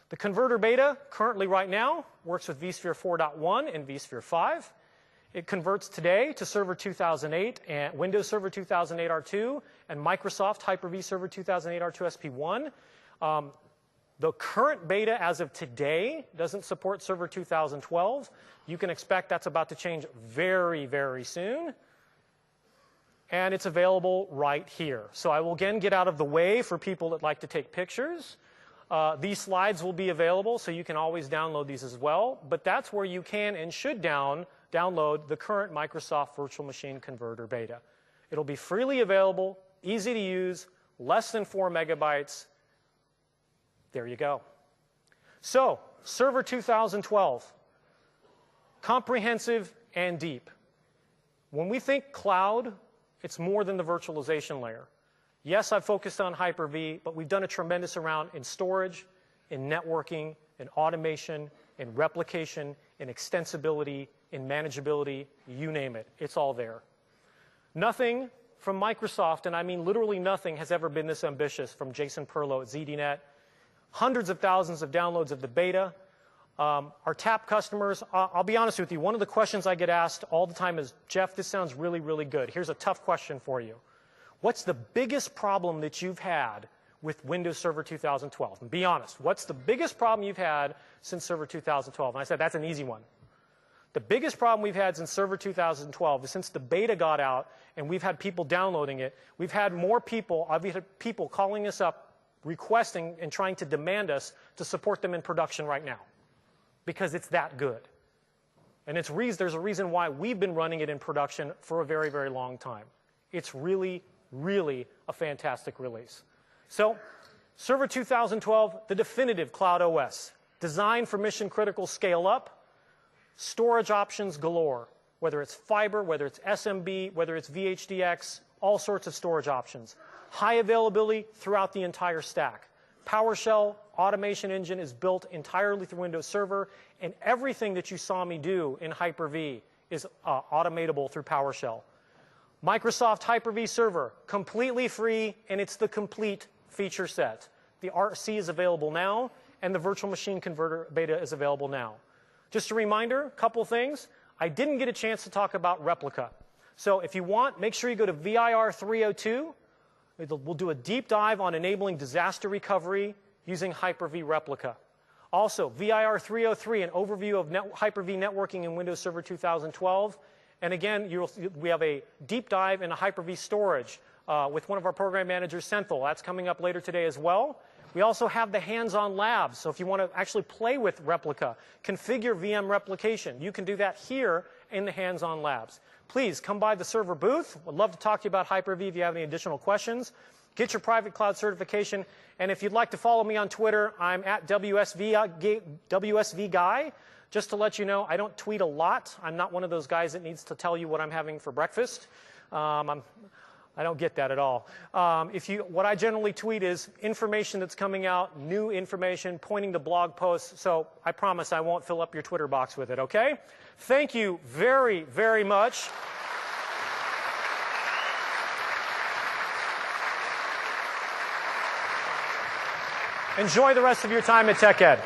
The converter beta, currently right now, works with vSphere 4.1 and vSphere 5. It converts today to Server 2008 and Windows Server 2008 R2 and Microsoft Hyper-V Server 2008 R2 SP1. The current beta as of today doesn't support Server 2012. You can expect that's about to change very, very soon. And it's available right here. So I will again get out of the way for people that like to take pictures. These slides will be available, so you can always download these as well. But that's where you can and should download the current Microsoft Virtual Machine Converter Beta. It'll be freely available, easy to use, less than 4 megabytes. There you go. So, Server 2012, comprehensive and deep. When we think cloud, it's more than the virtualization layer. Yes, I've focused on Hyper-V, but we've done a tremendous amount in storage, in networking, in automation, in replication, in extensibility, in manageability, you name it. It's all there. Nothing from Microsoft, and I mean literally nothing, has ever been this ambitious from Jason Perlow at ZDNet. Hundreds of thousands of downloads of the beta. Our TAP customers, I'll be honest with you, one of the questions I get asked all the time is, Jeff, this sounds really, really good. Here's a tough question for you. What's the biggest problem that you've had with Windows Server 2012? And be honest, what's the biggest problem you've had since Server 2012? And I said, that's an easy one. The biggest problem we've had since Server 2012 is since the beta got out and we've had people downloading it, we've had more people, I've had people calling us up requesting and trying to demand us to support them in production right now because it's that good. And there's a reason why we've been running it in production for a very, very long time. It's really, really a fantastic release. So, Server 2012, the definitive cloud OS, designed for mission-critical scale-up, storage options galore, whether it's fiber, whether it's SMB, whether it's VHDX, all sorts of storage options. High availability throughout the entire stack. PowerShell automation engine is built entirely through Windows Server, and everything that you saw me do in Hyper-V is automatable through PowerShell. Microsoft Hyper-V Server, completely free, and it's the complete feature set. The RC is available now, and the virtual machine converter beta is available now. Just a reminder, a couple things. I didn't get a chance to talk about Replica. So if you want, make sure you go to VIR 302. We'll do a deep dive on enabling disaster recovery using Hyper-V Replica. Also, VIR 303, an overview of Hyper-V networking in Windows Server 2012. And again, we have a deep dive into Hyper-V storage with one of our program managers, Senthil. That's coming up later today as well. We also have the hands-on labs. So if you want to actually play with Replica, configure VM replication, you can do that here in the hands-on labs. Please come by the server booth. I'd love to talk to you about Hyper-V if you have any additional questions. Get your private cloud certification. And if you'd like to follow me on Twitter, I'm at WSV Guy. Just to let you know, I don't tweet a lot. I'm not one of those guys that needs to tell you what I'm having for breakfast. I don't get that at all. What I generally tweet is information that's coming out, new information, pointing to blog posts. So I promise I won't fill up your Twitter box with it, okay? Thank you very, very much. Enjoy the rest of your time at TechEd.